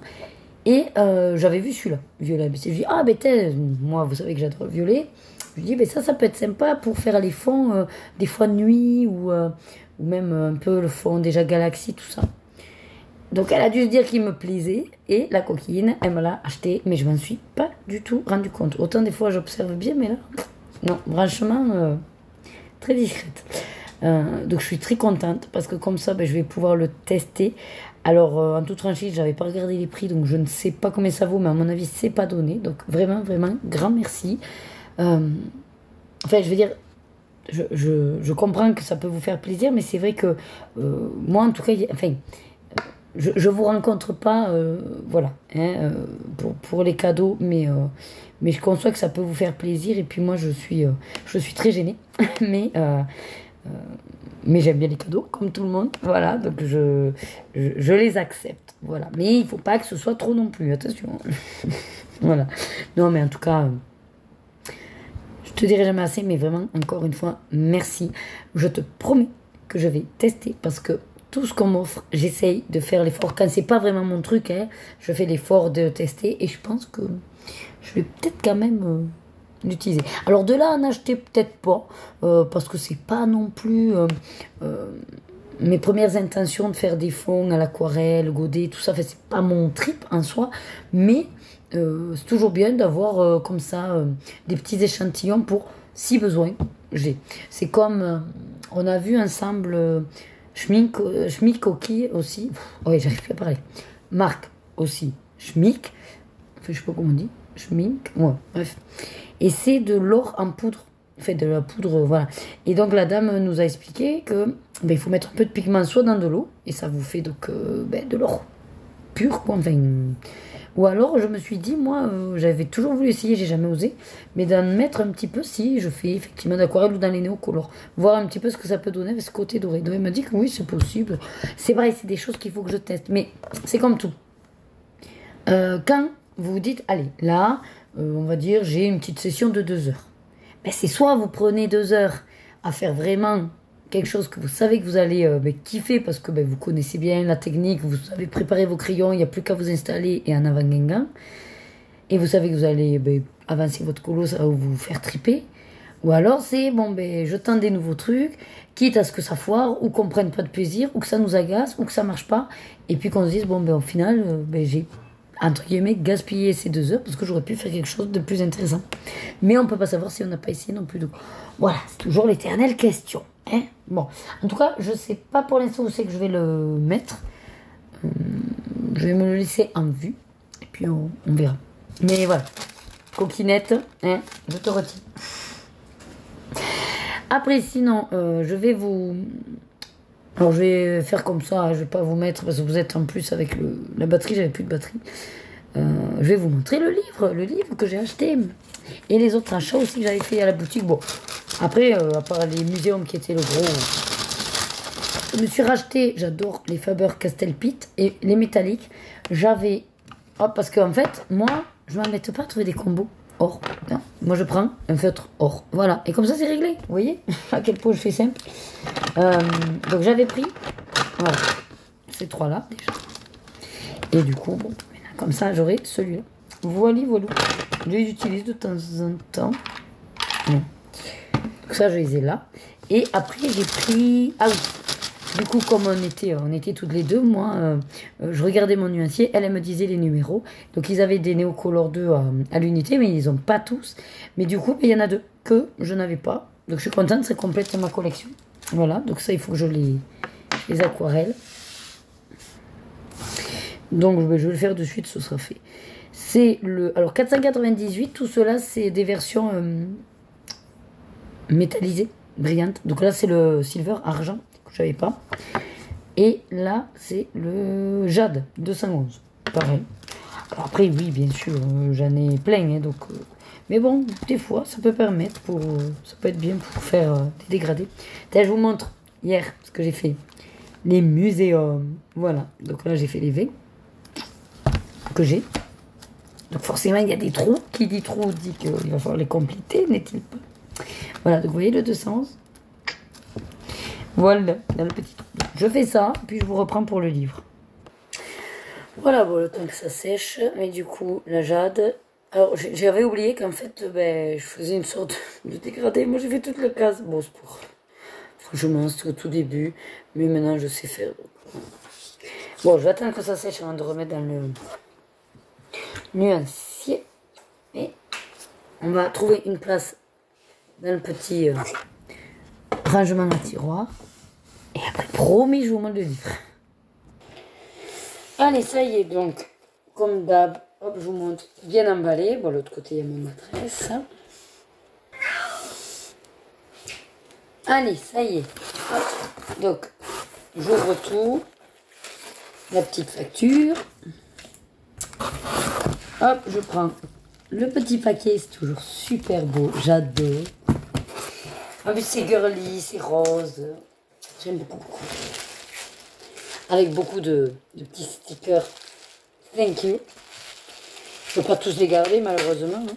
Et j'avais vu celui-là, violet. Je lui dis, ah, ben, moi, vous savez que j'adore le violet. Je lui dis, ben, ça peut être sympa pour faire les fonds, des fois de nuit, ou même un peu le fond déjà galaxie, tout ça. Donc elle a dû se dire qu'il me plaisait et la coquine, elle me l'a acheté, mais je m'en suis pas du tout rendu compte. Autant des fois j'observe bien, mais là, non, franchement, très discrète. Donc je suis très contente parce que comme ça, ben, je vais pouvoir le tester. Alors en toute franchise, j'avais pas regardé les prix, donc je ne sais pas combien ça vaut, mais à mon avis, c'est pas donné. Donc vraiment, vraiment, grand merci. Enfin, je veux dire, je comprends que ça peut vous faire plaisir, mais c'est vrai que moi, en tout cas, enfin... Je vous rencontre pas, voilà, hein, pour les cadeaux, mais je conçois que ça peut vous faire plaisir. Et puis moi, je suis très gênée, mais j'aime bien les cadeaux, comme tout le monde, voilà. Donc je les accepte, voilà. Mais il faut pas que ce soit trop non plus, attention. Voilà. Non, mais en tout cas, je te dirai jamais assez, mais vraiment, encore une fois, merci. Je te promets que je vais tester parce que tout ce qu'on m'offre, j'essaye de faire l'effort. Quand c'est pas vraiment mon truc, hein, je fais l'effort de tester et je pense que je vais peut-être quand même l'utiliser. Alors de là en acheter peut-être pas, parce que c'est pas non plus mes premières intentions de faire des fonds à l'aquarelle, godet, tout ça. Enfin, c'est pas mon trip en soi, mais c'est toujours bien d'avoir comme ça des petits échantillons pour, si besoin, j'ai. C'est comme on a vu ensemble. Schmick aussi. Oui, j'arrive plus à parler. Marc aussi. Schmick. Enfin, je sais pas comment on dit. Schmick. Ouais, bref. Et c'est de l'or en poudre. Enfin, de la poudre, voilà. Et donc, la dame nous a expliqué que ben, il faut mettre un peu de pigment soit dans de l'eau. Et ça vous fait donc ben, de l'or pur, quoi. Enfin, ou alors, je me suis dit, moi, j'avais toujours voulu essayer, j'ai jamais osé, mais d'en mettre un petit peu si je fais effectivement d'aquarelle ou dans les néocolores. Voir un petit peu ce que ça peut donner avec ce côté doré. Donc, elle m'a dit que oui, c'est possible. C'est vrai, c'est des choses qu'il faut que je teste. Mais c'est comme tout. Quand vous vous dites, allez, là, on va dire, j'ai une petite session de 2 heures. Ben, c'est soit vous prenez 2 heures à faire vraiment quelque chose que vous savez que vous allez kiffer parce que vous connaissez bien la technique, vous savez préparer vos crayons, il n'y a plus qu'à vous installer et en avant Guingamp. Et vous savez que vous allez avancer votre colo, ça va vous faire triper. Ou alors c'est, bon, je tente des nouveaux trucs, quitte à ce que ça foire, ou qu'on prenne pas de plaisir, ou que ça nous agace, ou que ça marche pas. Et puis qu'on se dise, bon, au final, j'ai, entre guillemets, gaspillé ces 2 heures parce que j'aurais pu faire quelque chose de plus intéressant. Mais on peut pas savoir si on n'a pas essayé non plus. Donc, voilà, c'est toujours l'éternelle question. Hein, bon, en tout cas, je sais pas pour l'instant où c'est que je vais le mettre. Je vais me le laisser en vue. Et puis on verra. Mais voilà. Coquinette, hein, je te retiens. Après, sinon, je vais vous... Alors, je vais faire comme ça. Je vais pas vous mettre, parce que vous êtes en plus avec la batterie. J'avais plus de batterie. Je vais vous montrer le livre que j'ai acheté. Et les autres achats aussi que j'avais fait à la boutique. Bon, après, à part les muséums qui étaient le gros... Je me suis racheté, j'adore les Faber-Castell Pitt et les métalliques. J'avais... Oh, parce qu'en fait, moi, je m'embête pas à trouver des combos or. Non. Moi, je prends un feutre or. Voilà. Et comme ça, c'est réglé. Vous voyez à quel point je fais simple. Donc, j'avais pris... Voilà. Ces 3-là, déjà. Et du coup, bon, comme ça, j'aurai celui-là. Voilà, voilà. Je les utilise de temps en temps. Bon. Donc ça, je les ai là. Et après, j'ai pris... Ah oui. du coup, comme on était toutes les deux, moi, je regardais mon nuancier, elle me disait les numéros. Donc, ils avaient des Néocolor 2 à l'unité, mais ils n'ont pas tous. Mais du coup, il y en a deux que je n'avais pas. Donc, je suis contente, ça complète ma collection. Voilà, donc ça, il faut que je les aquarelle. Donc, je vais le faire de suite, ce sera fait. C'est le... Alors, 498, tout cela, c'est des versions métallisées, brillantes. Donc là, c'est le silver, argent, que je n'avais pas. Et là, c'est le jade, 211. Pareil. Alors après, oui, bien sûr, j'en ai plein, hein, donc... mais bon, des fois, ça peut permettre pour... ça peut être bien pour faire des dégradés. Là, je vous montre, hier, ce que j'ai fait. Les muséums. Voilà. Donc là, j'ai fait les V que j'ai. Donc forcément, il y a des trous. Qui dit trou dit qu'il va falloir les compléter, n'est-il pas? Voilà, donc vous voyez le 211. Voilà, dans le petit trou. Je fais ça, puis je vous reprends pour le livre. Voilà, bon, le temps que ça sèche. Mais du coup, la jade... Alors, j'avais oublié qu'en fait, je faisais une sorte de dégradé. Moi, j'ai fait toute la case. Bon, c'est pour... Franchement, c'était au tout début. Mais maintenant, je sais faire. Bon, je vais attendre que ça sèche avant de remettre dans le nuancier. Et on va trouver une place dans le petit rangement à tiroir. Et après, promis, je vous montre le livre. Allez, ça y est, donc, comme d'hab, hop, je vous montre bien emballé. Bon, l'autre côté, il y a ma maîtresse. Allez, ça y est. Hop. Donc, j'ouvre tout. La petite facture. Hop, je prends le petit paquet. C'est toujours super beau. J'adore. En plus, c'est girly, c'est rose. J'aime beaucoup. Avec beaucoup de petits stickers. Thank you. Je ne peux pas tous les garder, malheureusement. Hein.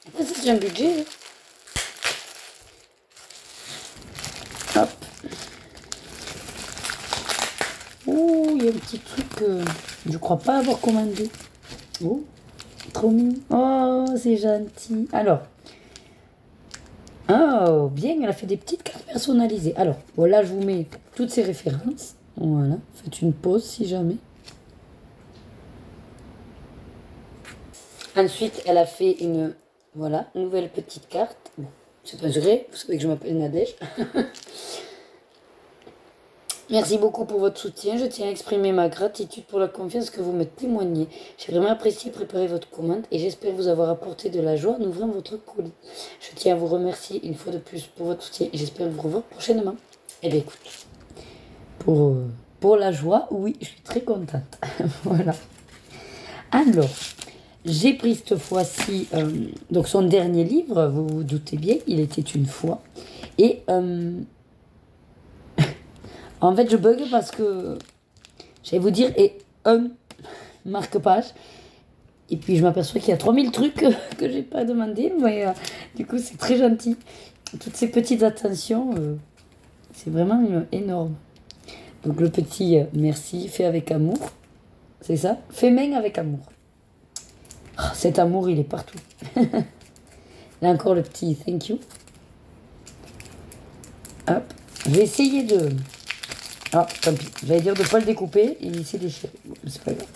Après, c'est un budget. Hein. Hop. Oh, il y a un petit truc que je crois pas avoir commandé. Oh, trop mignon. Oh, c'est gentil. Alors. Oh, bien, elle a fait des petites cartes personnalisées. Alors, voilà, je vous mets toutes ces références. Voilà, faites une pause si jamais. Ensuite, elle a fait une, voilà, nouvelle petite carte. Bon, c'est pas vrai, vous savez que je m'appelle Nadège. Merci beaucoup pour votre soutien. Je tiens à exprimer ma gratitude pour la confiance que vous me témoignez. J'ai vraiment apprécié préparer votre commande et j'espère vous avoir apporté de la joie en ouvrant votre colis. Je tiens à vous remercier une fois de plus pour votre soutien et j'espère vous revoir prochainement. Eh bien, écoute, pour la joie, oui, je suis très contente. Voilà. Alors, j'ai pris cette fois-ci donc son dernier livre, vous vous doutez bien, Il était une fois. Et en fait, je bug parce que j'allais vous dire, et un marque-page. Et puis, je m'aperçois qu'il y a 3000 trucs que j'ai pas demandé. Mais du coup, c'est très gentil. Toutes ces petites attentions, c'est vraiment énorme. Donc, le petit merci, fait avec amour. C'est ça? Fait main avec amour. Oh, cet amour, il est partout. Là encore, le petit thank you. Hop. Je vais essayer de... Ah, tant pis. J'allais dire de ne pas le découper. Il s'est déchiré. Bon, c'est pas grave.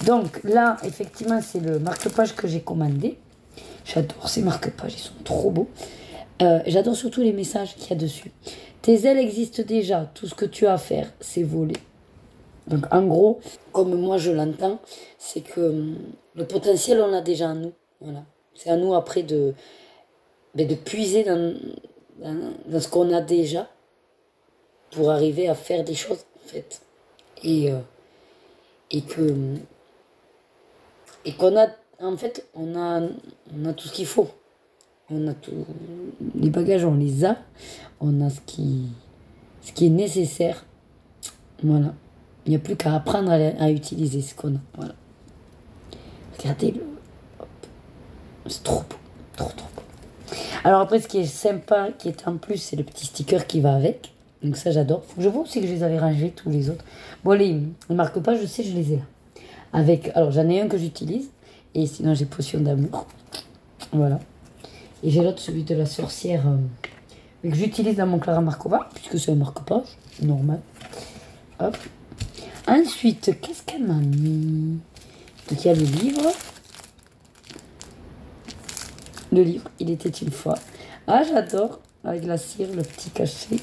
Donc, là, effectivement, c'est le marque-page que j'ai commandé. J'adore ces marque-pages. Ils sont trop beaux. J'adore surtout les messages qu'il y a dessus. Tes ailes existent déjà. Tout ce que tu as à faire, c'est voler. Donc, en gros, comme moi je l'entends, c'est que le potentiel, on l'a déjà en nous. Voilà. C'est à nous, après, de puiser dans ce qu'on a déjà pour arriver à faire des choses, en fait. Et qu'on a, en fait, on a tout ce qu'il faut. On a tout, les bagages, on les a. On a ce qui est nécessaire. Voilà. Il n'y a plus qu'à apprendre à utiliser ce qu'on a. Voilà. Regardez-le. C'est trop beau. Trop, trop beau. Alors après, ce qui est sympa, qui est en plus, c'est le petit sticker qui va avec. Donc ça, j'adore. Faut que je vois aussi que je les avais rangés, tous les autres. Bon, les marque-pages, je sais, je les ai là. Avec, alors, j'en ai un que j'utilise. Et sinon, j'ai Potion d'amour. Voilà. Et j'ai l'autre, celui de la sorcière, que j'utilise dans mon Clara Markova, puisque c'est un marque-page. normal. Hop. Ensuite, qu'est-ce qu'elle m'a mis? Donc il y a le livre. Le livre, il était une fois. Ah, j'adore. Avec la cire, le petit cachet.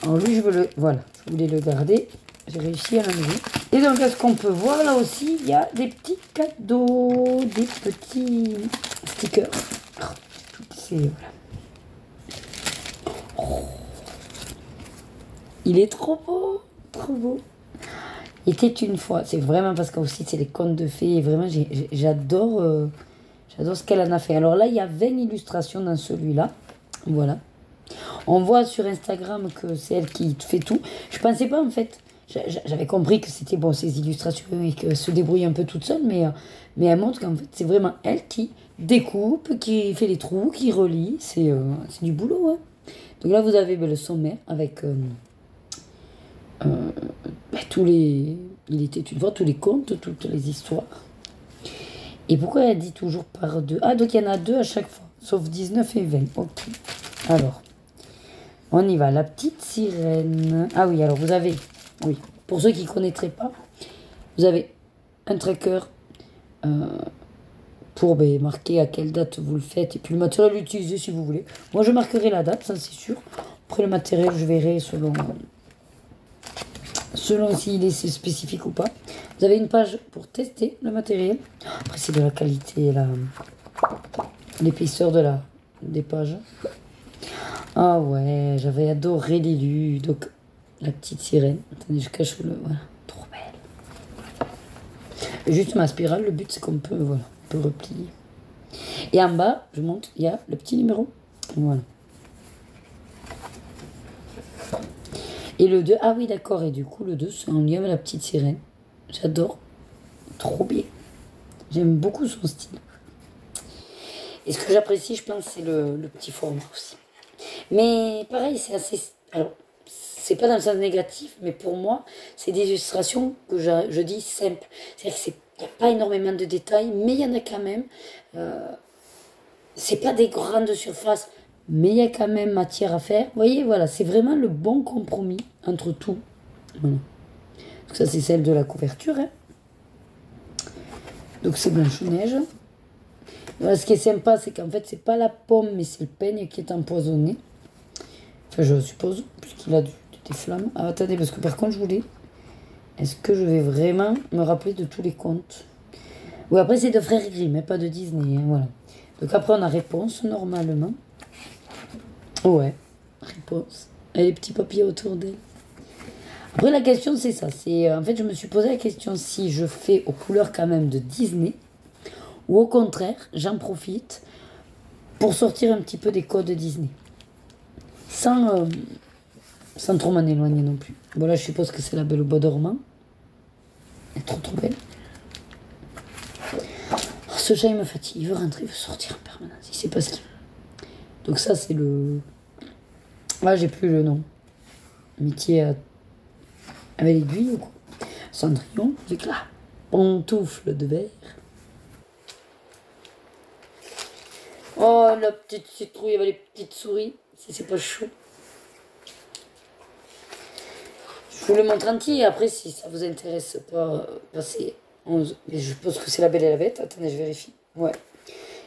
Alors lui, je veux le... Voilà, je voulais le garder. J'ai réussi à l'enlever. Et donc, ce qu'on peut voir là aussi, il y a des petits cadeaux, des petits stickers. C'est... Voilà. Oh. Il est trop beau, trop beau. Il était une fois. C'est vraiment parce que aussi, c'est les contes de fées. Et vraiment, j'adore j'adore ce qu'elle en a fait. Alors là, il y a 20 illustrations dans celui-là. Voilà. On voit sur Instagram que c'est elle qui fait tout. Je pensais pas en fait. J'avais compris que c'était bon ces illustrations et qu'elle se débrouille un peu toute seule, mais elle montre qu'en fait c'est vraiment elle qui découpe, qui fait les trous, qui relie. C'est du boulot. Hein. Donc là vous avez le sommaire avec tous les... Il était une fois tous les contes, toutes les histoires. Et pourquoi elle dit toujours par deux? Ah donc il y en a deux à chaque fois, sauf 19 et 20. Ok. Alors. On y va, la petite sirène. Ah oui, alors vous avez, oui, pour ceux qui ne connaîtraient pas, vous avez un tracker pour marquer à quelle date vous le faites et puis le matériel utilisé si vous voulez. Moi, je marquerai la date, ça c'est sûr. Après, le matériel, je verrai selon s'il est spécifique ou pas. Vous avez une page pour tester le matériel. Après, c'est de la qualité, l'épaisseur des pages. Ah ouais, j'avais adoré l'élu. Donc, la petite sirène. Attendez, je cache le... Voilà, trop belle. Et juste ma spirale, le but c'est qu'on peut, voilà, on peut replier. Et en bas, je montre, il y a le petit numéro. Voilà. Et le 2, ah oui d'accord, et du coup le 2 c'est en lien avec la petite sirène. J'adore. Trop bien. J'aime beaucoup son style. Et ce que j'apprécie, je pense, c'est le petit format aussi. Mais pareil, c'est assez... Alors, c'est pas dans le sens négatif, mais pour moi, c'est des illustrations que je dis simples. C'est-à-dire qu'il n'y a pas énormément de détails, mais il y en a quand même. C'est pas des grandes surfaces, mais il y a quand même matière à faire. Vous voyez, voilà, c'est vraiment le bon compromis entre tout. Voilà. Donc ça, c'est celle de la couverture. Hein. Donc c'est Blanche-Neige. Voilà, ce qui est sympa, c'est qu'en fait, c'est pas la pomme, mais c'est le peigne qui est empoisonné. Enfin, je suppose, puisqu'il a des flammes. Ah, attendez, parce que par contre, je voulais... Est-ce que je vais vraiment me rappeler de tous les contes? Oui, après, c'est de Frères Grimm, mais pas de Disney. Hein, voilà. Donc après, on a réponse, normalement. Ouais, réponse. Et les petits papiers autour d'elle. Après, la question, c'est ça. En fait, je me suis posé la question si je fais aux couleurs quand même de Disney ou au contraire, j'en profite pour sortir un petit peu des codes Disney. Sans trop m'en éloigner non plus. Bon, là, je suppose que c'est la Belle au bois dormant. Elle est trop trop belle. Oh, ce chat, il me fatigue. Il veut rentrer, il veut sortir en permanence. Il sait pas ce qu'il veut. Donc ça, c'est le... Ah, j'ai plus le nom. Métier avec l'aiguille ou quoi. Cendrillon avec la pantoufle de verre. Oh, la petite citrouille avec les petites souris. Si c'est pas chaud. Je vous le montre entier. Après, si ça vous intéresse pas, c'est 11. Mais je pense que c'est La Belle et la Bête. Attendez, je vérifie. Ouais.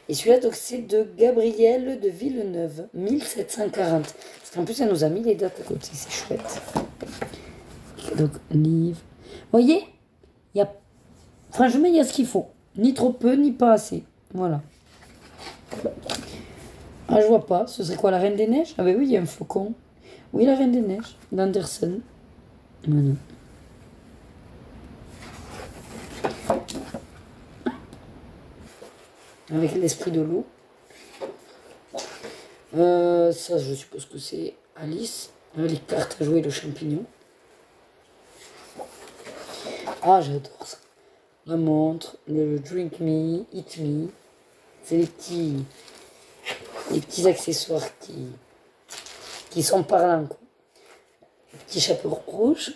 Et celui-là, donc, c'est de Gabrielle de Villeneuve. 1740. Parce qu'en plus, elle nous a mis les dates à côté. C'est chouette. Donc, livre. Vous voyez, franchement, il y a ce qu'il faut. Ni trop peu, ni pas assez. Voilà. Ah, je vois pas. Ce serait quoi, la Reine des Neiges? Ah, ben oui, il y a un faucon. Oui, la Reine des Neiges, d'Anderson. Voilà. Avec l'esprit de l'eau. Ça, je suppose que c'est Alice. Les cartes à jouer, le champignon. Ah, j'adore ça. La montre, le drink me, eat me. C'est les petits accessoires qui sont parlants. Quoi. Le petit chapeau rouge.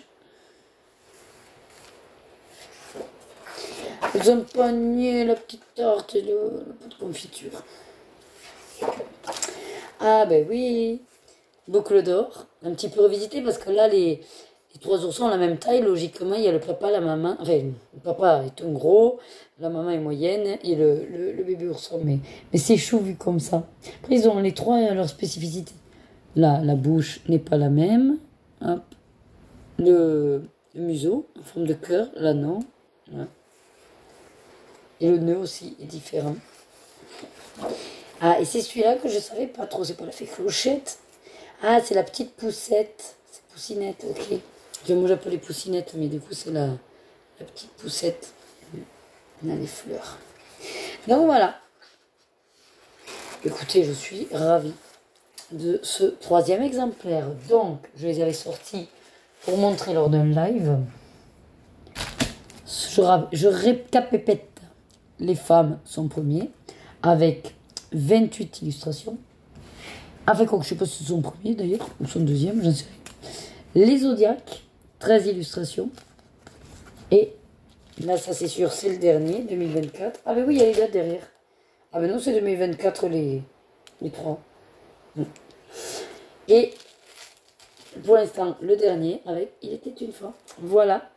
Les empoignés, la petite tarte et le pot de confiture. Ah ben oui. boucle d'or, un petit peu revisité parce que là, les 3 oursons ont la même taille. Logiquement, il y a le papa, la maman. Enfin, le papa est un gros, la maman est moyenne et le bébé ourson. Mais c'est chou vu comme ça. Après, ils ont les 3 leur spécificité. Là, la bouche n'est pas la même. Hop. Le museau en forme de cœur, là non. Voilà. Et le nœud aussi est différent. Ah, et c'est celui-là que je savais pas trop. C'est pas la fée clochette. Ah, c'est la petite poussette. C'est poussinette, ok. Moi j'appelais poussinette, mais du coup c'est la petite poussette. On a les fleurs. Donc voilà. Écoutez, je suis ravie de ce 3e exemplaire. Donc, je les avais sortis pour montrer lors d'un live. Je récapépète. Les femmes sont premiers avec 28 illustrations. Avec quoi que je sais pas si c'est son premier d'ailleurs, ou son deuxième, j'en sais rien. Les Zodiacs, 13 illustrations. Et là, ça c'est sûr, c'est le dernier, 2024. Ah ben oui, il y a les dates derrière. Ah ben non, c'est 2024 les 3. Et pour l'instant, le dernier avec Il était une fois. Voilà.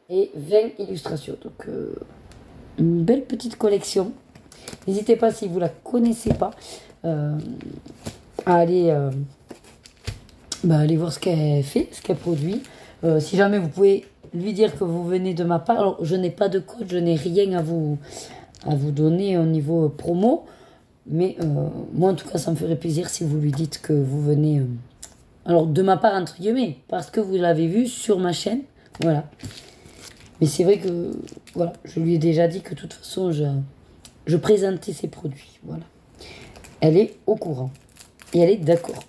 Et 20 illustrations. Donc, une belle petite collection. N'hésitez pas, si vous ne la connaissez pas, à aller voir ce qu'elle fait, ce qu'elle produit. Si jamais vous pouvez lui dire que vous venez de ma part. Alors, je n'ai pas de code, je n'ai rien à vous donner au niveau promo. Mais moi, en tout cas, ça me ferait plaisir si vous lui dites que vous venez... alors, de ma part, entre guillemets, parce que vous l'avez vu sur ma chaîne. Voilà. Mais c'est vrai que, voilà, je lui ai déjà dit que de toute façon, je présentais ses produits. Voilà. Elle est au courant. Et elle est d'accord,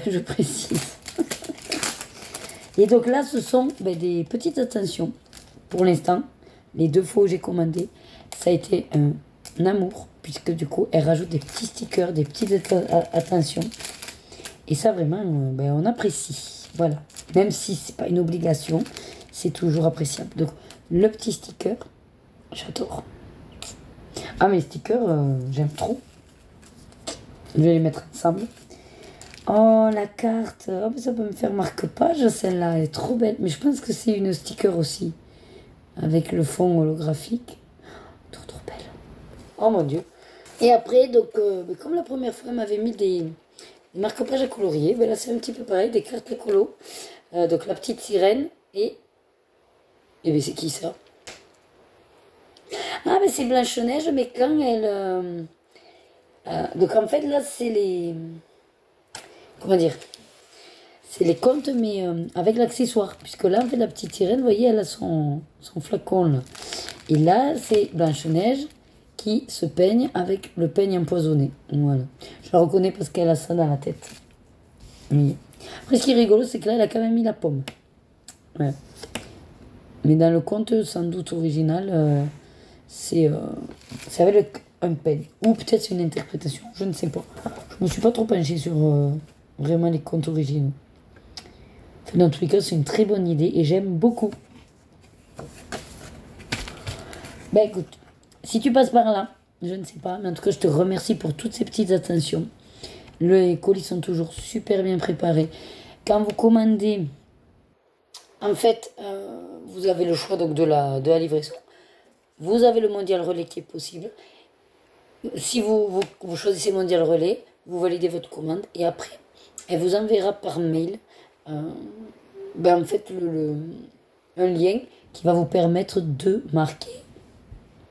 je précise. Et donc là, ce sont des petites attentions. Pour l'instant, les 2 fois où j'ai commandé, ça a été un amour. Puisque du coup, elle rajoute des petits stickers, des petites attentions. Et ça, vraiment, on apprécie. Voilà. Même si c'est pas une obligation, c'est toujours appréciable. Donc, le petit sticker, j'adore. Ah, mes stickers, j'aime trop. Je vais les mettre ensemble. Oh, la carte. Oh, ça peut me faire marque-page, celle-là. Elle est trop belle. Mais je pense que c'est une sticker aussi. Avec le fond holographique. Trop, trop belle. Oh, mon Dieu. Et après, donc, comme la première fois, elle m'avait mis des marque-pages à colorier. Là, c'est un petit peu pareil, des cartes écolo. Donc, la petite sirène et... Eh bien, c'est qui ça? Ah, c'est Blanche-Neige, mais quand elle... donc, en fait, là, c'est les... Comment dire? C'est les contes, mais avec l'accessoire. Puisque là, en fait, la petite sirène, vous voyez, elle a son flacon, là. Et là, c'est Blanche-Neige qui se peigne avec le peigne empoisonné. Voilà. Je la reconnais parce qu'elle a ça dans la tête. Oui. Après, ce qui est rigolo, c'est que là, elle a quand même mis la pomme. Ouais. Mais dans le conte, sans doute original, c'est avec un peigne. Ou peut-être c'est une interprétation, je ne sais pas. Je me suis pas trop penchée sur vraiment les contes originaux. Enfin, dans tous les cas, c'est une très bonne idée et j'aime beaucoup. Écoute, si tu passes par là, je ne sais pas, mais en tout cas, je te remercie pour toutes ces petites attentions. Les colis sont toujours super bien préparés. Quand vous commandez, en fait, vous avez le choix donc de la livraison. Vous avez le mondial relais qui est possible. Si vous choisissez mondial relais, vous validez votre commande et après, elle vous enverra par mail en fait un lien qui va vous permettre de marquer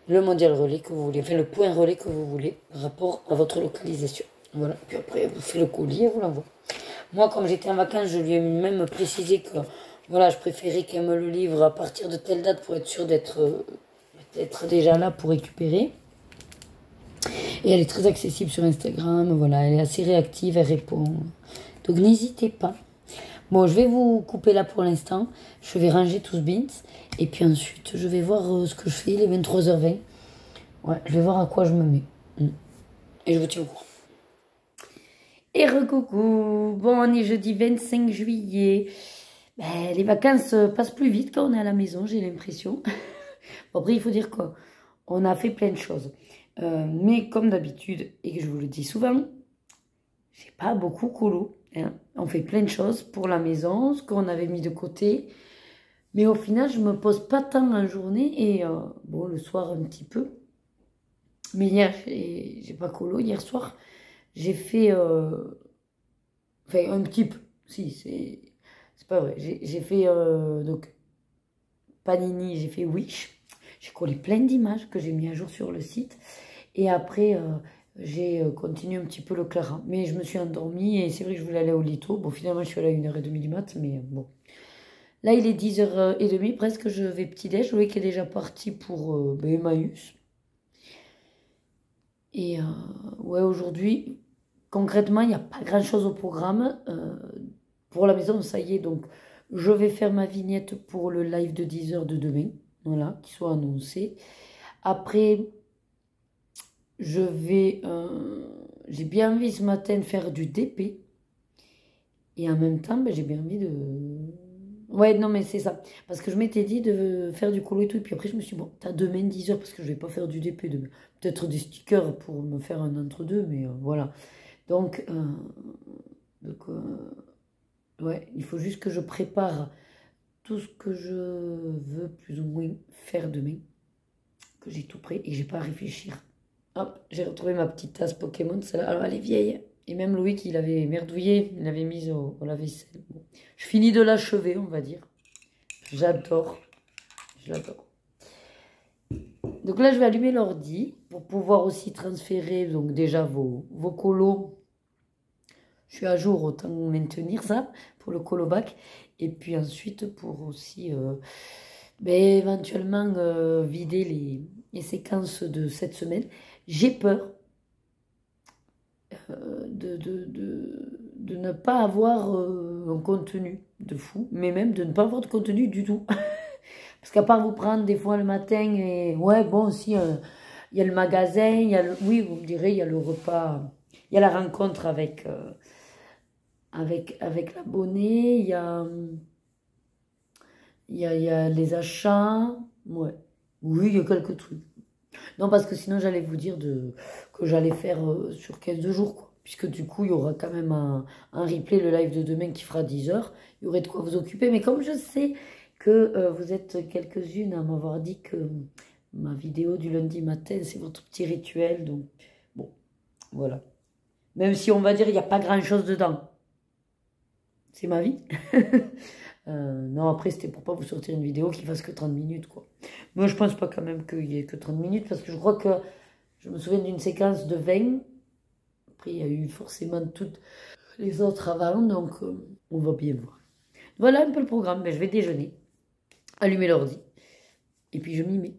le mondial relais que vous voulez, enfin le point relais que vous voulez par rapport à votre localisation. Voilà, puis après, elle vous fait le colis et vous l'envoie. Moi, comme j'étais en vacances, je lui ai même précisé que voilà, je préférais qu'elle me le livre à partir de telle date pour être sûr d'être déjà là pour récupérer. Et elle est très accessible sur Instagram, voilà, elle est assez réactive, elle répond. Donc n'hésitez pas. Bon, je vais vous couper là pour l'instant. Je vais ranger tout ce beans. Et puis ensuite, je vais voir ce que je fais, les 23h20. Ouais, je vais voir à quoi je me mets. Et je vous tiens au courant. Et recoucou. Bon, on est jeudi 25 juillet. Les vacances passent plus vite quand on est à la maison, j'ai l'impression. Bon, après, il faut dire qu'on a fait plein de choses. Mais comme d'habitude, et que je vous le dis souvent, j'ai pas beaucoup colo. Hein. On fait plein de choses pour la maison, ce qu'on avait mis de côté. Mais au final, je me pose pas tant en journée et bon, le soir un petit peu. Mais hier, j'ai pas colo. Hier soir, j'ai fait... enfin, un petit peu. Si, c'est pas vrai. J'ai fait donc Panini, j'ai fait Wish. J'ai collé plein d'images que j'ai mis à jour sur le site. Et après, j'ai continué un petit peu le Clara. Mais je me suis endormie et c'est vrai que je voulais aller au lit tôt. Bon, finalement, je suis allée à 1h30 du mat, mais bon. Là, il est 10h30 presque, je vais petit-déj. Loïc est déjà parti pour Emmaüs. Et ouais, aujourd'hui, concrètement, il n'y a pas grand-chose au programme. Pour la maison, ça y est, donc je vais faire ma vignette pour le live de 10h de demain. Voilà, qui soit annoncé. Après, j'ai bien envie ce matin de faire du DP. Et en même temps, ben, j'ai bien envie de... Ouais, non, mais c'est ça. Parce que je m'étais dit de faire du colo et tout. Et puis après, je me suis dit, bon, t'as demain 10h parce que je vais pas faire du DP demain. Peut-être des stickers pour me faire un entre-deux, mais voilà. Donc, ouais, il faut juste que je prépare tout ce que je veux plus ou moins faire demain. Que j'ai tout prêt et que j'ai pas à réfléchir. Hop, j'ai retrouvé ma petite tasse Pokémon. Celle-là, alors elle est vieille. Et même Loïc, il avait merdouillé, il l'avait mise au lave-vaisselle. Bon. Je finis de l'achever, on va dire. J'adore. Je l'adore. Donc là, je vais allumer l'ordi pour pouvoir aussi transférer donc déjà vos colos. Je suis à jour, autant maintenir ça pour le colo-bac. Et puis ensuite, pour aussi éventuellement vider les séquences de cette semaine. J'ai peur de ne pas avoir un contenu de fou, mais même de ne pas avoir de contenu du tout. Parce qu'à part vous prendre des fois le matin, et ouais, bon, si, il y a le magasin, oui, vous me direz, il y a le repas, il y a la rencontre avec l'abonné, il y a les achats, ouais, oui, il y a quelques trucs. Non, parce que sinon, j'allais vous dire que j'allais faire sur 15 jours, quoi. Puisque du coup, il y aura quand même un replay, le live de demain qui fera 10h. Il y aurait de quoi vous occuper. Mais comme je sais que vous êtes quelques-unes à m'avoir dit que ma vidéo du lundi matin, c'est votre petit rituel. Donc, bon, voilà. Même si on va dire, il n'y a pas grand-chose dedans. C'est ma vie. Non, après, c'était pour pas vous sortir une vidéo qui fasse que 30 minutes, quoi. Moi, je pense pas quand même qu'il y ait que 30 minutes, parce que je crois que je me souviens d'une séquence de 20. Après, il y a eu forcément toutes les autres avant, donc on va bien voir. Voilà un peu le programme. Ben, je vais déjeuner, allumer l'ordi, et puis je m'y mets.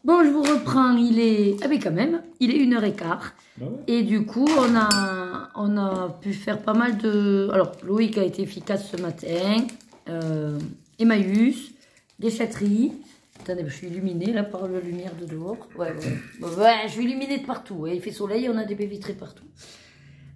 Bon, je vous reprends, il est... Ah ben quand même, il est 1h15. Ah ouais. Et du coup, on a pu faire pas mal de... Alors, Loïc a été efficace ce matin. Emmaüs, déchetterie. Attendez, je suis illuminée là par la lumière de dehors. Ouais, je suis illuminée de partout. Il fait soleil, on a des baies vitrées partout.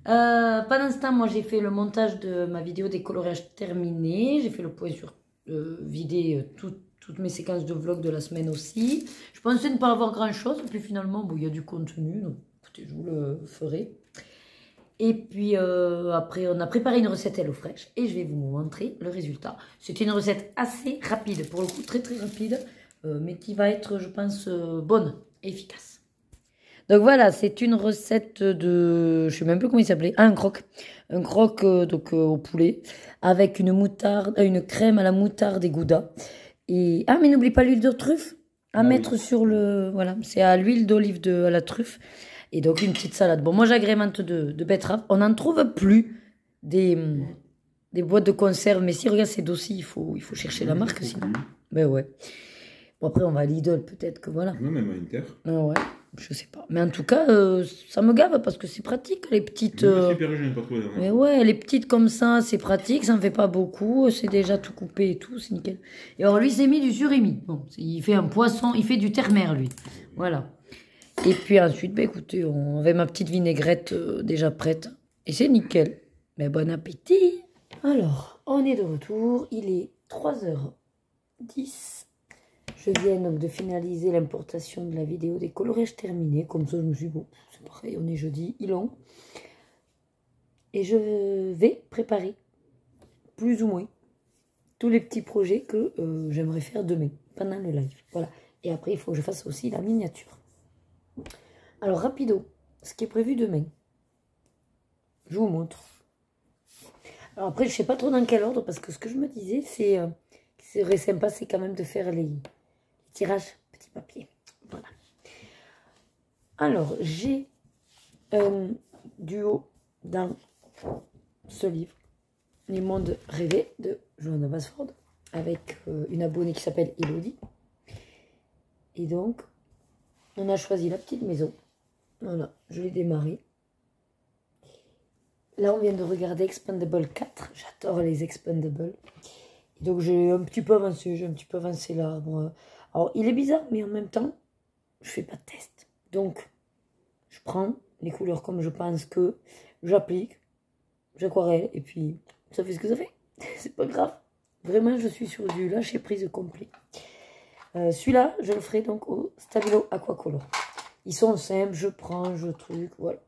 Pendant ce temps, moi, j'ai fait le montage de ma vidéo décolorage terminée. J'ai fait le point sur vider toutes mes séquences de vlog de la semaine aussi. Je pensais ne pas avoir grand chose, et puis finalement, bon, il y a du contenu, donc écoutez, je vous le ferai. Et puis après, on a préparé une recette Hello Fresh, et je vais vous montrer le résultat. C'était une recette assez rapide, pour le coup, très très rapide, mais qui va être, je pense, bonne et efficace. Donc voilà, c'est une recette de, je sais même plus comment il s'appelait, un croque donc au poulet, avec une moutarde, une crème à la moutarde et gouda. Et... Ah, mais n'oublie pas l'huile de truffe à mettre oui. Sur le... Voilà, c'est à l'huile d'olive à la truffe. Et donc, une petite salade. Bon, moi, j'agrémente de betterave. On n'en trouve plus des boîtes de conserve. Mais si, regarde, c'est dossier, il faut chercher la marque, sinon. Ben ouais. Bon, après, on va à Lidl, peut-être que voilà. Non, même à Inter. Ah ouais, je sais pas. Mais en tout cas, ça me gave parce que c'est pratique, les petites... Mais ouais, les petites comme ça, c'est pratique, ça ne fait pas beaucoup. C'est déjà tout coupé et tout, c'est nickel. Et alors, lui, c'est mis du surimi. Bon, il fait un poisson, il fait du terre-mer, lui. Voilà. Et puis ensuite, ben, écoutez, on avait ma petite vinaigrette déjà prête. Et c'est nickel. Mais bon appétit. Alors, on est de retour. Il est 3h10. Je viens donc de finaliser l'importation de la vidéo décolorage terminée. Comme ça, je me suis dit, bon, c'est pareil, on est jeudi, il est long. et je vais préparer plus ou moins tous les petits projets que j'aimerais faire demain, pendant le live. Voilà. Et après, il faut que je fasse aussi la miniature. Alors, rapido, ce qui est prévu demain. Je vous montre. Alors après, je ne sais pas trop dans quel ordre, parce que ce que je me disais, c'est ce serait sympa, c'est quand même de faire les tirages petit papier. Voilà. Alors, j'ai un duo dans ce livre, Les mondes rêvés de Johanna Basford, avec une abonnée qui s'appelle Elodie. Et donc, on a choisi la petite maison. Voilà, je l'ai démarré. Là, on vient de regarder Expendables 4. J'adore les Expendables. Et donc, j'ai un petit peu avancé là. Bon, alors, il est bizarre, mais en même temps, je fais pas de test. Donc, je prends les couleurs comme je pense que j'applique. J'aquarelle, et puis, ça fait ce que ça fait. C'est pas grave. Vraiment, je suis sur du lâcher prise complet. Celui-là, je le ferai donc au Stabilo Aquacolor. Ils sont simples, je prends, je truc, voilà.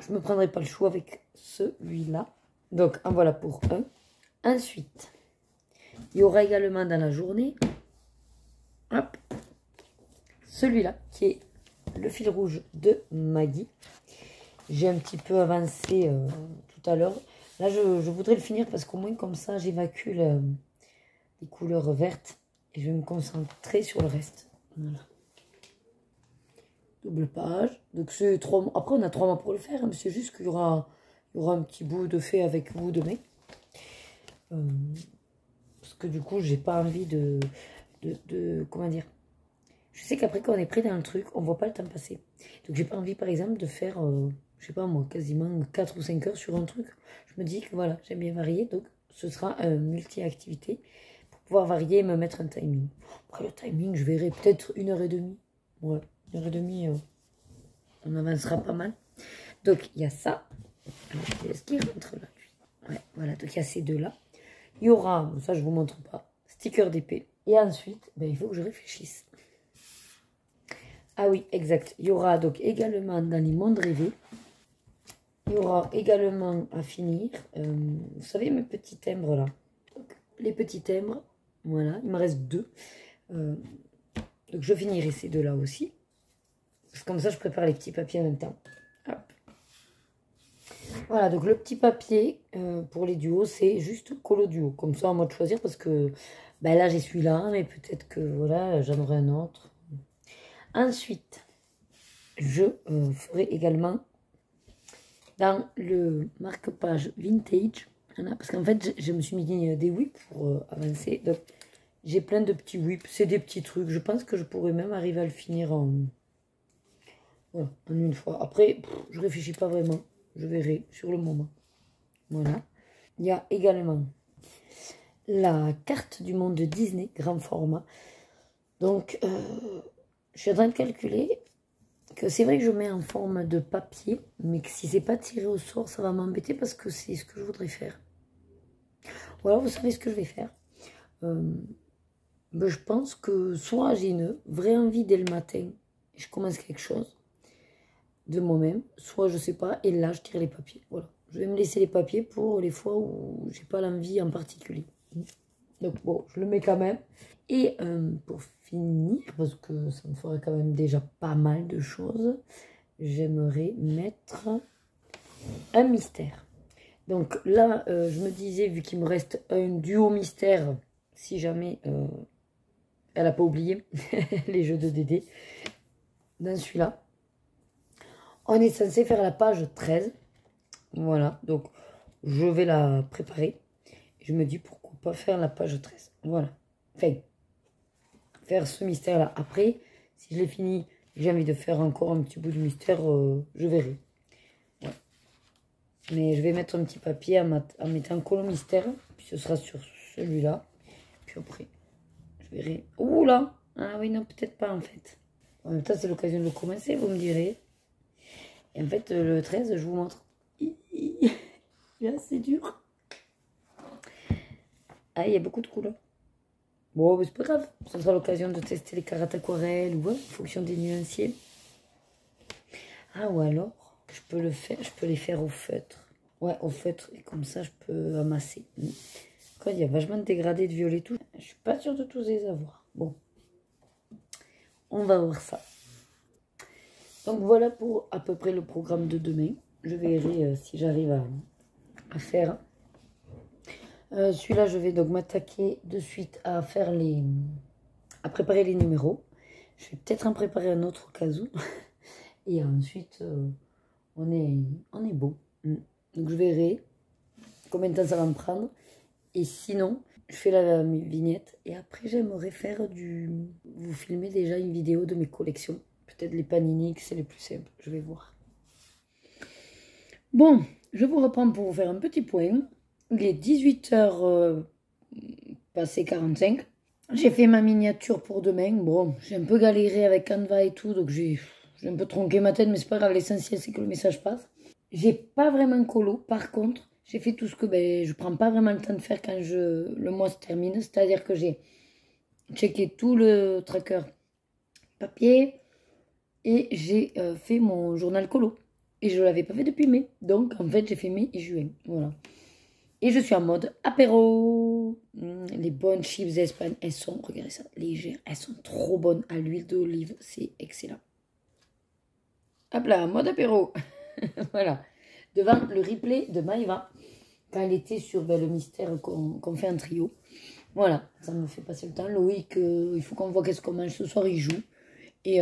Je me prendrai pas le choix avec celui-là. Donc, en voilà pour un. Ensuite, il y aura également dans la journée, hop, celui-là, qui est le fil rouge de Maggie. J'ai un petit peu avancé tout à l'heure. Là, je voudrais le finir parce qu'au moins, comme ça, j'évacue les couleurs vertes. Et je vais me concentrer sur le reste. Voilà. Double page. Donc, c'est 3 mois. Après, on a 3 mois pour le faire. Hein, mais c'est juste qu'il y aura un petit bout de fait avec vous demain. Parce que du coup, j'ai pas envie de comment dire. Je sais qu'après, quand on est pris dans le truc, on voit pas le temps passer. Donc, j'ai pas envie, par exemple, de faire, je sais pas moi, quasiment 4 ou 5 heures sur un truc. Je me dis que voilà, j'aime bien varier. Donc, ce sera un multi-activité. Pouvoir varier et me mettre un timing. Après le timing, je verrai peut-être 1h30. Ouais, 1h30, on avancera pas mal. Donc, il y a ça. Est-ce qu'il rentre là, lui? Ouais, voilà, donc il y a ces deux-là. Il y aura, ça je vous montre pas, sticker d'épée. Et ensuite, ben, il faut que je réfléchisse. Ah oui, exact. Il y aura donc également dans les mondes rêvés. Il y aura également à finir, vous savez mes petits timbres là. Donc, les petits timbres. Voilà, il me reste 2. Donc je finirai ces 2 là aussi. Parce que comme ça, je prépare les petits papiers en même temps. Hop. Voilà, donc le petit papier pour les duos, c'est juste colo duo. Comme ça, à moi de choisir parce que ben là, j'ai celui-là, mais peut-être que voilà, j'en aurai un autre. Ensuite, je ferai également dans le marque-page vintage. Parce qu'en fait, je me suis mis des whips pour avancer. Donc, j'ai plein de petits whips. C'est des petits trucs. Je pense que je pourrais même arriver à le finir voilà, en une fois. Après, je réfléchis pas vraiment. Je verrai sur le moment. Voilà. Il y a également la carte du monde de Disney, grand format. Donc, je suis en train de calculer que c'est vrai que je mets en forme de papier. Mais que si c'est pas tiré au sort, ça va m'embêter parce que c'est ce que je voudrais faire. Voilà, vous savez ce que je vais faire. Ben, je pense que soit j'ai une vraie envie dès le matin et je commence quelque chose de moi-même, soit je sais pas et là je tire les papiers. Voilà, je vais me laisser les papiers pour les fois où j'ai pas l'envie en particulier. Donc bon, je le mets quand même. Et pour finir, parce que ça me ferait quand même déjà pas mal de choses, j'aimerais mettre un mystère. Donc là, je me disais, vu qu'il me reste un duo mystère, si jamais elle n'a pas oublié les jeux de Dédé, dans celui-là, on est censé faire la page 13. Voilà, donc je vais la préparer. Je me dis pourquoi pas faire la page 13. Voilà, enfin, faire ce mystère-là. Après, si je l'ai fini, j'ai envie de faire encore un petit bout de mystère, je verrai. Mais je vais mettre un petit papier en mettant colo mystère. Puis ce sera sur celui-là. Puis après, je verrai. Ouh là! Ah oui, non, peut-être pas en fait. En même temps, c'est l'occasion de commencer, vous me direz. Et en fait, le 13, je vous montre. Là, c'est dur. Ah, il y a beaucoup de couleurs. Bon, mais c'est pas grave. Ce sera l'occasion de tester les cartes aquarelles ou en fonction des nuanciers. Ah, ou alors, je peux les faire au feutre. Ouais, au feutre. Et comme ça, je peux amasser. Quand il y a vachement de dégradés de violet et tout, je suis pas sûre de tous les avoir. Bon. On va voir ça. Donc voilà pour à peu près le programme de demain. Je verrai si j'arrive à faire. Celui-là, je vais donc m'attaquer de suite à faire à préparer les numéros. Je vais peut-être en préparer un autre au cas où. Et ensuite, on est bon. Donc je verrai combien de temps ça va me prendre. Et sinon, je fais la vignette. Et après, j'aimerais faire vous filmer déjà une vidéo de mes collections. Peut-être les Panini, c'est les plus simples. Je vais voir. Bon, je vous reprends pour vous faire un petit point. Il est 18h passé 45. J'ai fait ma miniature pour demain. Bon, j'ai un peu galéré avec Canva et tout. Donc j'ai un peu tronqué ma tête. Mais c'est pas grave, l'essentiel c'est que le message passe. J'ai pas vraiment colo. Par contre, j'ai fait tout ce que je prends pas vraiment le temps de faire quand le mois se termine. C'est-à-dire que j'ai checké tout le tracker papier. Et j'ai fait mon journal colo. Et je ne l'avais pas fait depuis mai. Donc, en fait, j'ai fait mai et juin. Voilà. Et je suis en mode apéro. Les bonnes chips d'Espagne, elles sont, regardez ça, légères. Elles sont trop bonnes à l'huile d'olive. C'est excellent. Hop là, mode apéro. Voilà. Devant le replay de Maëva. Quand elle était sur le mystère qu'on fait en trio. Voilà. Ça me fait passer le temps. Loïc, il faut qu'on voit qu'est-ce qu'on mange ce soir. Il joue. Et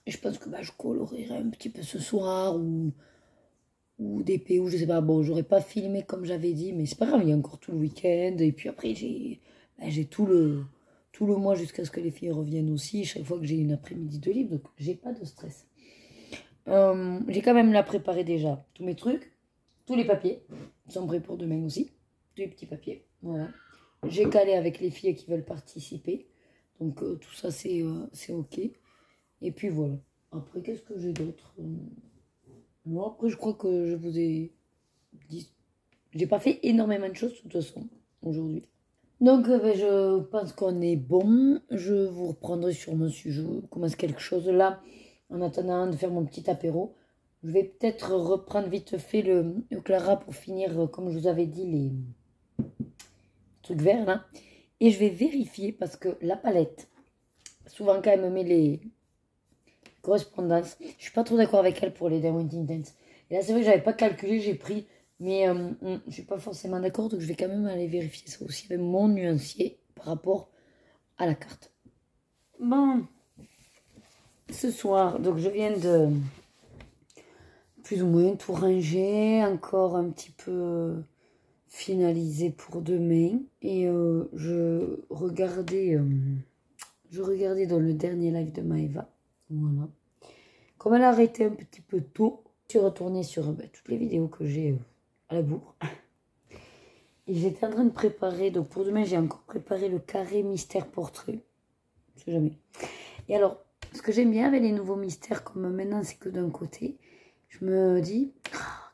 je pense que je colorerai un petit peu ce soir ou des PO, je sais pas. Bon, j'aurais pas filmé comme j'avais dit, mais c'est pas grave, il y a encore tout le week-end. Et puis après, j'ai tout le mois jusqu'à ce que les filles reviennent aussi, chaque fois que j'ai une après-midi de libre, donc j'ai pas de stress. J'ai quand même là préparé déjà tous mes trucs, tous les papiers sont prêts pour demain aussi, tous les petits papiers, voilà. J'ai calé avec les filles qui veulent participer, donc tout ça c'est ok. Et puis voilà. Après, qu'est-ce que j'ai d'autre? Moi, après, je crois que je vous ai dit. J'ai pas fait énormément de choses, de toute façon, aujourd'hui. Donc, je pense qu'on est bon. Je vous reprendrai sûrement si je commence quelque chose là. En attendant de faire mon petit apéro. Je vais peut-être reprendre vite fait le Clara pour finir, comme je vous avais dit, les trucs verts là. Et je vais vérifier parce que la palette, souvent quand elle me met les correspondance. Je suis pas trop d'accord avec elle pour les Diamond Intense. Et là, c'est vrai que j'avais pas calculé, j'ai pris. Mais je suis pas forcément d'accord, donc je vais quand même aller vérifier ça aussi avec mon nuancier par rapport à la carte. Bon, ce soir, donc je viens de plus ou moins tout ranger, encore un petit peu finaliser pour demain. Et je regardais dans le dernier live de Maëva. Voilà. Comme elle a arrêté un petit peu tôt, je suis retournée sur toutes les vidéos que j'ai à la bourre. Et j'étais en train de préparer, donc pour demain, j'ai encore préparé le carré mystère portrait. Je sais jamais. Et alors, ce que j'aime bien avec les nouveaux mystères, comme maintenant c'est que d'un côté, je me dis,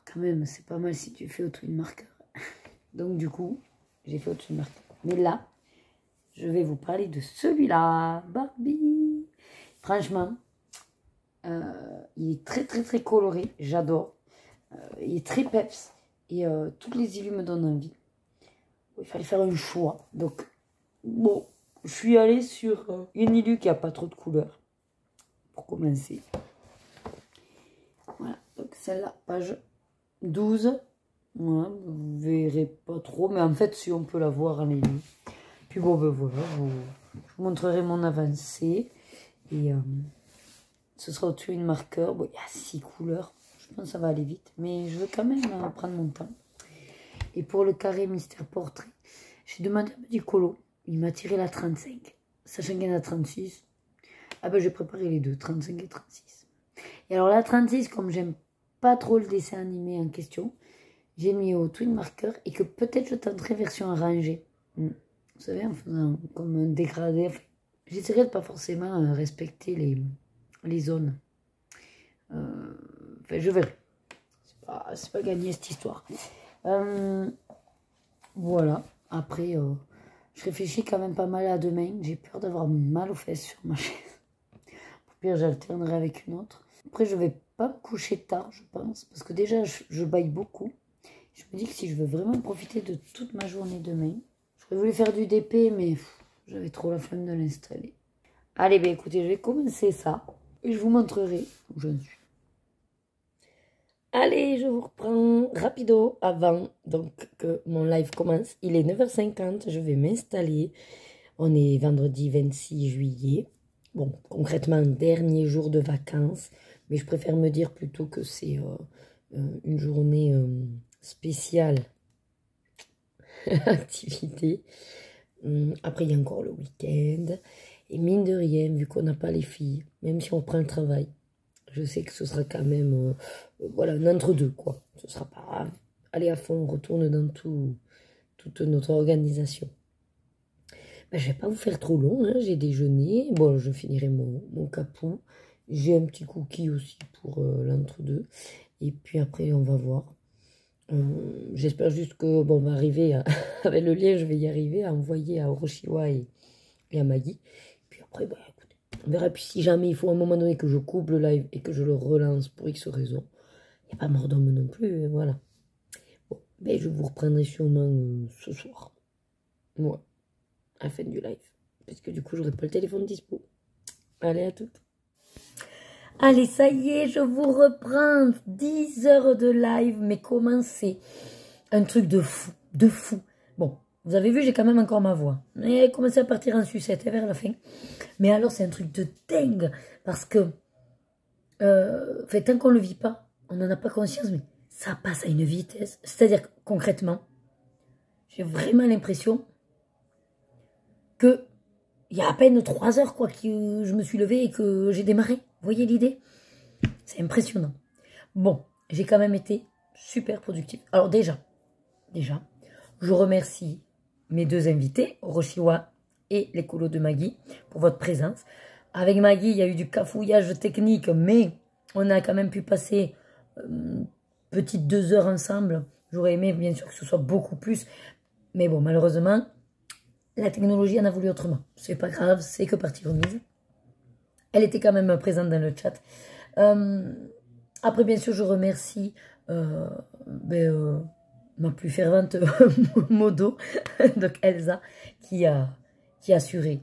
quand même, c'est pas mal si tu fais au twin marker. Donc du coup, j'ai fait au twin marker. Mais là, je vais vous parler de celui-là, Barbie. Franchement, il est très très très coloré, j'adore. Il est très peps et toutes les illus me donnent envie. Il fallait faire un choix. Donc, bon, je suis allée sur une illu qui n'a pas trop de couleurs. Pour commencer. Voilà, donc celle-là, page 12. Voilà, vous verrez pas trop, mais en fait, si on peut la voir en illu. Puis bon, ben voilà, je vous montrerai mon avancée. Et ce sera au-dessus une marqueur. Bon, il y a 6 couleurs. Je pense que ça va aller vite. Mais je veux quand même prendre mon temps. Et pour le carré mystère portrait, j'ai demandé un petit colo. Il m'a tiré la 35. Sachant qu'il y en a 36. Ah ben j'ai préparé les deux, 35 et 36. Et alors la 36, comme j'aime pas trop le dessin animé en question, j'ai mis au twin marker et que peut-être je tenterai version arrangée. Vous savez, en faisant comme un dégradé. Enfin, j'essaierai de pas forcément respecter les zones. Enfin, je verrai. C'est pas gagné cette histoire. Voilà. Après, je réfléchis quand même pas mal à demain. J'ai peur d'avoir mal aux fesses sur ma chaise. Au pire, j'alternerai avec une autre. Après, je vais pas me coucher tard, je pense. Parce que déjà, je baille beaucoup. Je me dis que si je veux vraiment profiter de toute ma journée demain, j'aurais voulu faire du DP, mais j'avais trop la flemme de l'installer. Allez, ben écoutez, je vais commencer ça et je vous montrerai où j'en suis. Allez, je vous reprends rapido avant donc que mon live commence. Il est 9h50, je vais m'installer. On est vendredi 26 juillet. Bon, concrètement, dernier jour de vacances, mais je préfère me dire plutôt que c'est une journée spéciale activité. Après, il y a encore le week-end. Et mine de rien, vu qu'on n'a pas les filles, même si on reprend le travail, je sais que ce sera quand même, voilà, un entre-deux, quoi. Ce sera pas aller à fond, on retourne dans toute notre organisation. Ben, je vais pas vous faire trop long, hein. J'ai déjeuné, bon, je finirai mon capou. J'ai un petit cookie aussi pour l'entre-deux. Et puis après, on va voir. J'espère juste que, bon, on va arriver, avec le lien, je vais y arriver à envoyer à Oroshiwa et à Maggie. Puis après, bah, écoutez, on verra. Puis si jamais il faut à un moment donné que je coupe le live et que je le relance pour X raison, il n'y a pas mort d'homme non plus, voilà. Bon, ben, je vous reprendrai sûrement ce soir. Ouais, à la fin du live. Parce que du coup, j'aurai pas le téléphone dispo. Allez, à toutes. Allez, ça y est, je vous reprends 10 heures de live, mais comment c'est un truc de fou, de fou. Bon, vous avez vu, j'ai quand même encore ma voix. Mais elle commençait à partir en sucette vers la fin. Mais alors, c'est un truc de dingue, parce que, tant qu'on ne le vit pas, on n'en a pas conscience, mais ça passe à une vitesse. C'est-à-dire que, concrètement, j'ai vraiment l'impression que il y a à peine 3 heures, quoi, que je me suis levée et que j'ai démarré. Vous voyez l'idée? C'est impressionnant. Bon, j'ai quand même été super productive. Alors déjà, je remercie mes deux invités, Oroshiwa et les colos de Maggie, pour votre présence. Avec Maggie, il y a eu du cafouillage technique, mais on a quand même pu passer petites 2 heures ensemble. J'aurais aimé, bien sûr, que ce soit beaucoup plus. Mais bon, malheureusement, la technologie en a voulu autrement. C'est pas grave, c'est que partie remise. Elle était quand même présente dans le chat. Après, bien sûr, je remercie ma plus fervente modo, donc Elsa, qui a assuré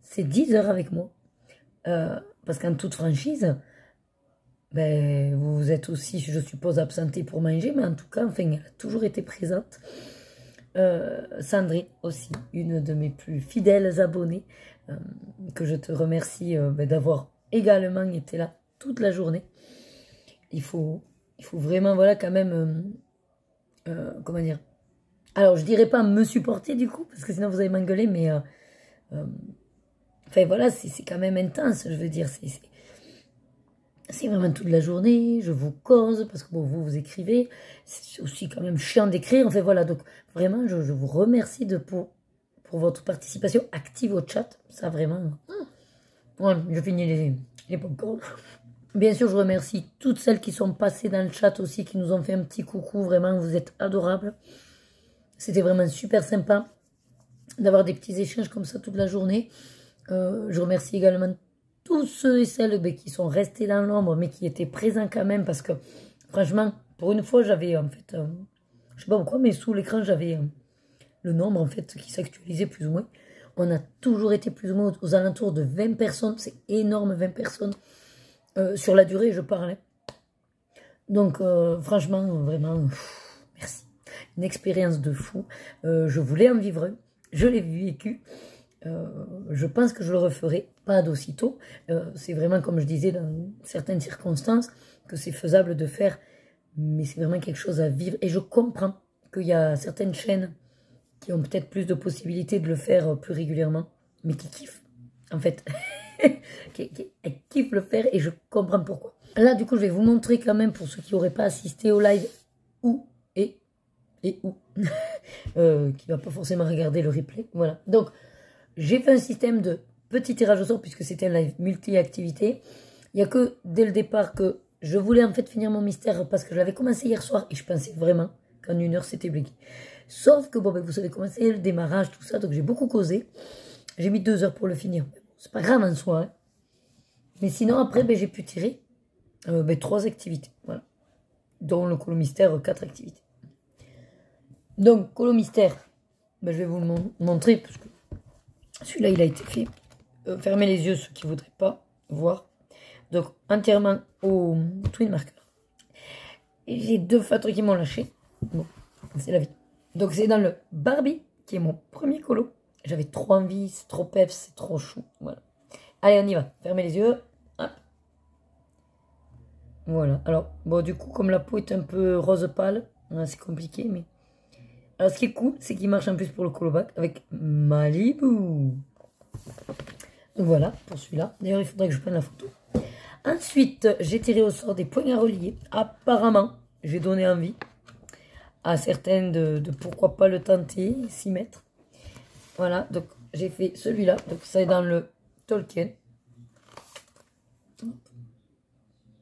ces 10 heures avec moi. Parce qu'en toute franchise, vous êtes aussi, je suppose, absentée pour manger, mais en tout cas, enfin, elle a toujours été présente. Sandrine aussi, une de mes plus fidèles abonnées, que je te remercie d'avoir également été là toute la journée. Il faut vraiment, voilà, quand même, comment dire, alors je dirais pas me supporter du coup, parce que sinon vous allez m'engueuler, mais enfin voilà, c'est quand même intense, je veux dire, c'est vraiment toute la journée, je vous cause, parce que bon, vous écrivez, c'est aussi quand même chiant d'écrire, enfin voilà, donc vraiment, je vous remercie pour votre participation active au chat, ça vraiment, voilà, je finis les popcorn. Bien sûr, je remercie toutes celles qui sont passées dans le chat aussi, qui nous ont fait un petit coucou, vraiment, vous êtes adorables, c'était vraiment super sympa d'avoir des petits échanges comme ça toute la journée. Je remercie également tous ceux et celles qui sont restés dans l'ombre, mais qui étaient présents quand même, parce que, franchement, pour une fois, j'avais, en fait, je sais pas pourquoi, mais sous l'écran, j'avais le nombre, en fait, qui s'actualisait plus ou moins. On a toujours été plus ou moins aux alentours de 20 personnes, c'est énorme, 20 personnes, sur la durée, je parlais. Donc, franchement, vraiment, merci. Une expérience de fou. Je voulais en vivre, je l'ai vécu. Je pense que je le referai, pas d'aussitôt. C'est vraiment, comme je disais, dans certaines circonstances, que c'est faisable de faire, mais c'est vraiment quelque chose à vivre. Et je comprends qu'il y a certaines chaînes qui ont peut-être plus de possibilités de le faire plus régulièrement, mais qui kiffent, en fait. Elles kiffent le faire et je comprends pourquoi. Là, du coup, je vais vous montrer quand même, pour ceux qui n'auraient pas assisté au live, où et où, qui ne va pas forcément regarder le replay. Voilà. Donc, j'ai fait un système de petit tirage au sort puisque c'était un live multi-activité. Il n'y a que dès le départ que je voulais en fait finir mon mystère parce que je l'avais commencé hier soir et je pensais vraiment qu'en 1 heure c'était bloqué. Sauf que bon, vous savez comment c'est, le démarrage, tout ça, donc j'ai beaucoup causé. J'ai mis 2 heures pour le finir. C'est pas grave en soi. Hein. Mais sinon après j'ai pu tirer 3 activités. Voilà. Dont le colo mystère, 4 activités. Donc, colo mystère, ben, je vais vous le montrer parce que celui-là, il a été fait. Fermez les yeux, ceux qui ne voudraient pas voir. Donc, entièrement au twin marker. Et j'ai 2 feutres qui m'ont lâché. Bon, c'est la vie. Donc, c'est dans le Barbie, qui est mon premier colo. J'avais trop envie, c'est trop peps, c'est trop chou. Voilà. Allez, on y va. Fermez les yeux. Hop. Voilà. Alors, bon, du coup, comme la peau est un peu rose pâle, c'est compliqué, mais... Alors, ce qui est cool, c'est qu'il marche en plus pour le colo bac avec Malibu. Voilà, pour celui-là. D'ailleurs, il faudrait que je prenne la photo. Ensuite, j'ai tiré au sort des points à relier. Apparemment, j'ai donné envie à certaines de pourquoi pas le tenter, s'y mettre. Voilà, donc j'ai fait celui-là. Donc ça est dans le Tolkien.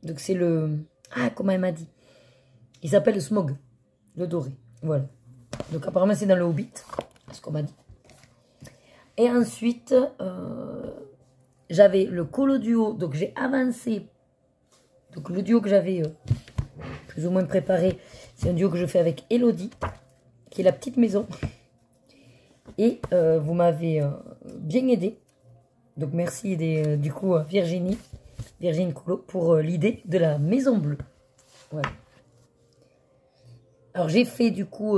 Donc c'est le... Ah, comment elle m'a dit? Il s'appelle le Smog, le doré. Voilà. Donc apparemment c'est dans le Hobbit, c'est ce qu'on m'a dit. Et ensuite, j'avais le colo duo. Donc j'ai avancé. Donc le duo que j'avais plus ou moins préparé, c'est un duo que je fais avec Elodie, qui est la petite maison. Et vous m'avez bien aidé. Donc merci du coup à Virginie Colo pour l'idée de la maison bleue. Voilà. Alors j'ai fait du coup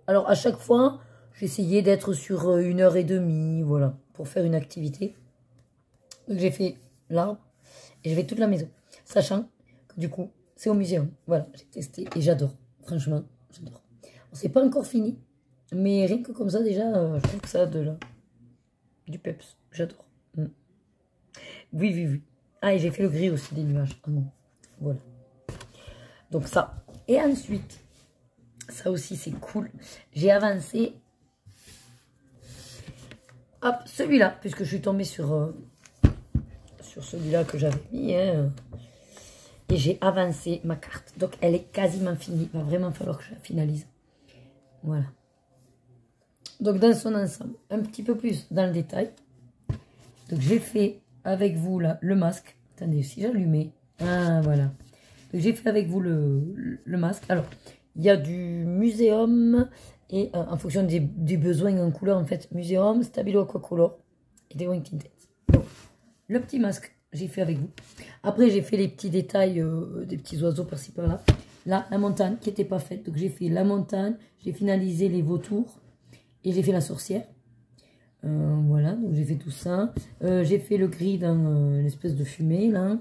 alors à chaque fois, j'essayais d'être sur 1h30, voilà, pour faire une activité. Donc j'ai fait l'arbre et j'ai fait toute la maison. Sachant que du coup, c'est au muséum. Voilà, j'ai testé et j'adore. Franchement, j'adore. On s'est pas encore fini. Mais rien que comme ça, déjà, je trouve que ça a du peps. J'adore. Oui, oui, oui. Ah, et j'ai fait le gris aussi des nuages. Ah, bon. Voilà. Donc ça. Et ensuite, ça aussi, c'est cool. J'ai avancé. Hop, celui-là, puisque je suis tombée sur celui-là que j'avais mis. Hein, et j'ai avancé ma carte. Donc, elle est quasiment finie. Il va vraiment falloir que je la finalise. Voilà. Donc dans son ensemble, un petit peu plus dans le détail. Donc j'ai fait avec vous là le masque. Attendez, si j'allumais. Ah voilà. Donc j'ai fait avec vous le masque. Alors, il y a du muséum et en fonction des besoins en couleur en fait. Muséum, Stabilo Aquacolor et des Wing Tinted. Donc le petit masque, j'ai fait avec vous. Après j'ai fait les petits détails des petits oiseaux par-ci par-là. Là, la montagne qui n'était pas faite. Donc j'ai fait la montagne, j'ai finalisé les vautours. Et j'ai fait la sorcière. Voilà, donc j'ai fait tout ça. J'ai fait le gris dans l'espèce de fumée, là.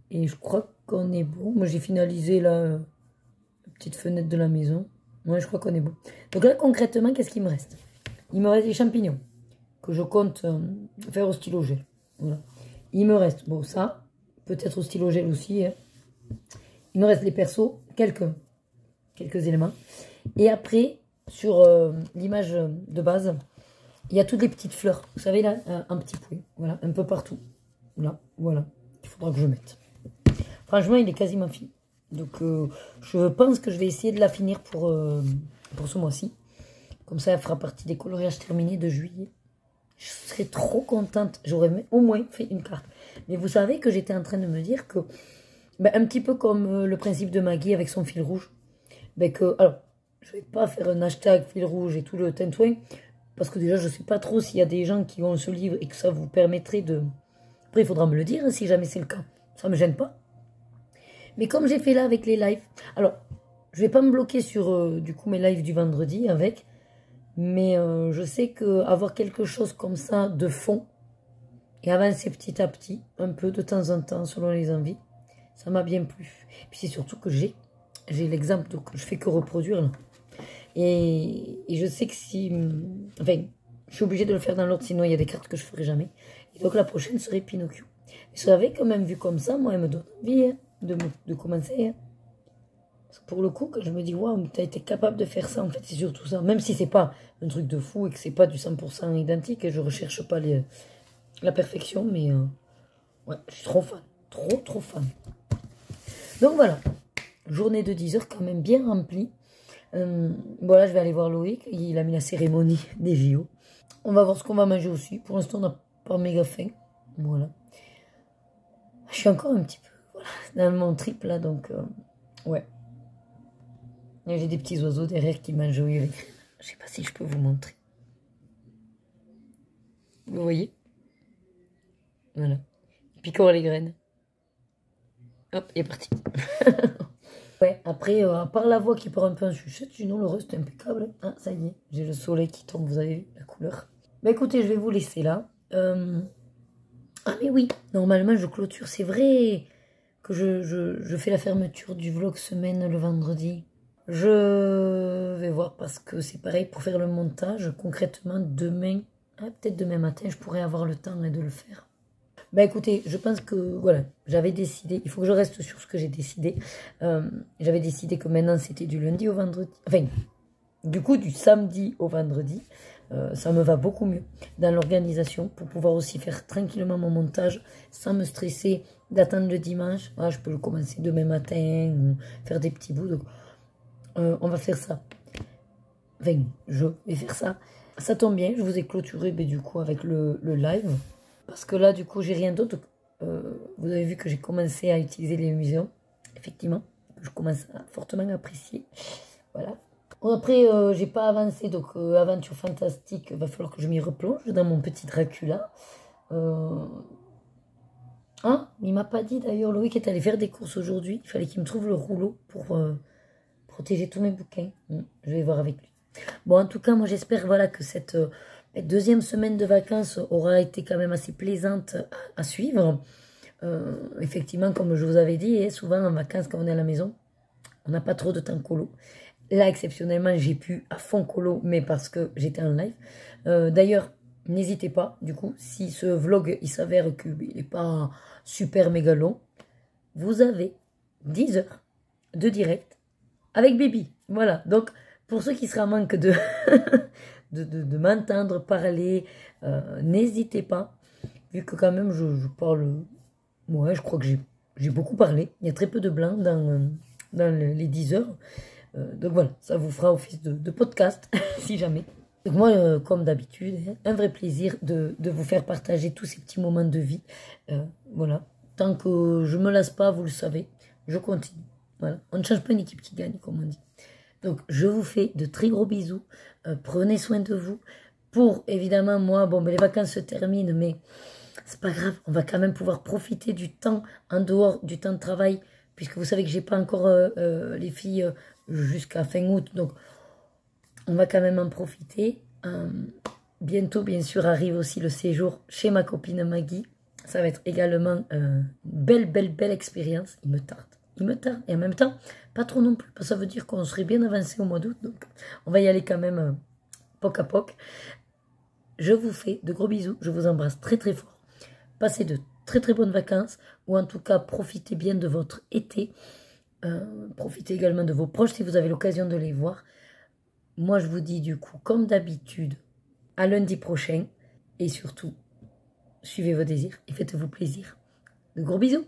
Et je crois qu'on est bon. Moi, j'ai finalisé la petite fenêtre de la maison. Ouais, je crois qu'on est bon. Donc là, concrètement, qu'est-ce qu'il me reste? Il me reste des champignons que je compte faire au stylo gel. Voilà. Il me reste, bon, ça, peut-être au stylo gel aussi. Hein. Il me reste les persos, quelques éléments. Et après... Sur l'image de base, il y a toutes les petites fleurs. Vous savez, là, un petit point. Voilà, un peu partout. Là, voilà. Il faudra que je mette. Franchement, il est quasiment fini. Donc, je pense que je vais essayer de la finir pour ce mois-ci. Comme ça, elle fera partie des coloriages terminés de juillet. Je serais trop contente. J'aurais au moins fait une carte. Mais vous savez que j'étais en train de me dire que, ben, un petit peu comme le principe de Maggie avec son fil rouge, ben que, alors, je vais pas faire un hashtag fil rouge et tout le tintouin, parce que déjà, je sais pas trop s'il y a des gens qui ont ce livre et que ça vous permettrait de... Après, il faudra me le dire, hein, si jamais c'est le cas. Ça me gêne pas. Mais comme j'ai fait là avec les lives... Alors, je vais pas me bloquer sur, du coup, mes lives du vendredi avec... Mais je sais qu'avoir quelque chose comme ça de fond, et avancer petit à petit, un peu de temps en temps, selon les envies, ça m'a bien plu. Et puis c'est surtout que j'ai l'exemple, donc je fais que reproduire là. Et je sais que si... Enfin, je suis obligée de le faire dans l'ordre, sinon il y a des cartes que je ne ferai jamais. Et donc la prochaine serait Pinocchio. Vous savez, quand même, vu comme ça, moi, elle me donne envie hein, de commencer. Hein. Parce que pour le coup, quand je me dis, waouh, tu as été capable de faire ça, en fait, c'est surtout ça. Même si c'est pas un truc de fou et que c'est pas du 100% identique, et je recherche pas la perfection, mais ouais, je suis trop fan. Trop fan. Donc voilà, journée de 10 heures quand même bien remplie. Voilà, je vais aller voir Loïc, il a mis la cérémonie des JO. On va voir ce qu'on va manger aussi. Pour l'instant, on n'a pas méga faim. Voilà. Je suis encore un petit peu voilà, dans mon trip là, donc ouais. Et j'ai des petits oiseaux derrière qui mangent les graines. Je sais pas si je peux vous montrer. Vous voyez? Voilà. Il picore les graines. Hop, il est parti. Ouais, après, à part la voix qui part un peu en chuchote, sinon le reste est impeccable. Ah, ça y est, j'ai le soleil qui tombe, vous avez vu la couleur. Bah écoutez, je vais vous laisser là. Ah mais oui, normalement je clôture, c'est vrai que je fais la fermeture du vlog semaine le vendredi. Je vais voir parce que c'est pareil pour faire le montage. Concrètement, demain, peut-être demain matin, je pourrais avoir le temps de le faire. Bah écoutez, je pense que voilà, j'avais décidé, il faut que je reste sur ce que j'ai décidé. J'avais décidé que maintenant c'était du lundi au vendredi, enfin, du coup du samedi au vendredi. Ça me va beaucoup mieux dans l'organisation pour pouvoir aussi faire tranquillement mon montage sans me stresser d'attendre le dimanche. Voilà, je peux le commencer demain matin ou faire des petits bouts. Donc, on va faire ça. Enfin, je vais faire ça. Ça tombe bien, je vous ai clôturé mais du coup avec le live. Parce que là, du coup, j'ai rien d'autre. Vous avez vu que j'ai commencé à utiliser les muséums. Effectivement, je commence à fortement apprécier. Voilà. Bon, après, j'ai pas avancé, donc aventure fantastique, va falloir que je m'y replonge dans mon petit Dracula. Hein, il m'a pas dit d'ailleurs, Loïc est allé faire des courses aujourd'hui. Il fallait qu'il me trouve le rouleau pour protéger tous mes bouquins. Je vais voir avec lui. Bon, en tout cas, moi j'espère voilà, que cette deuxième semaine de vacances aura été quand même assez plaisante à suivre. Effectivement, comme je vous avais dit, souvent en vacances, quand on est à la maison, on n'a pas trop de temps colo. Là, exceptionnellement, j'ai pu à fond colo, mais parce que j'étais en live. D'ailleurs, n'hésitez pas, du coup, si ce vlog, il s'avère qu'il n'est pas super méga long, vous avez 10 heures de direct avec Baby. Voilà, donc, pour ceux qui seraient en manque de, de m'entendre parler, n'hésitez pas, vu que quand même, je parle... Ouais, je crois que j'ai beaucoup parlé. Il y a très peu de blanc dans les 10 heures. Donc voilà, ça vous fera office de podcast, si jamais. Donc moi, comme d'habitude, un vrai plaisir de vous faire partager tous ces petits moments de vie. Voilà, tant que je me lasse pas, vous le savez, je continue. Voilà, on ne change pas une équipe qui gagne, comme on dit. Donc je vous fais de très gros bisous. Prenez soin de vous. Pour, évidemment, moi, bon, ben, les vacances se terminent, mais c'est pas grave. On va quand même pouvoir profiter du temps en dehors du temps de travail, puisque vous savez que j'ai pas encore les filles jusqu'à fin août, donc on va quand même en profiter. Bientôt, bien sûr, arrive aussi le séjour chez ma copine Maggie. Ça va être également une belle expérience. Il me tarde, et en même temps, pas trop non plus, parce que ça veut dire qu'on serait bien avancé au mois d'août, donc on va y aller quand même poc à poc. Je vous fais de gros bisous, je vous embrasse très très fort. Passez de très bonnes vacances, ou en tout cas, profitez bien de votre été. Profitez également de vos proches si vous avez l'occasion de les voir. Moi, je vous dis du coup, comme d'habitude, à lundi prochain. Et surtout, suivez vos désirs et faites-vous plaisir. De gros bisous.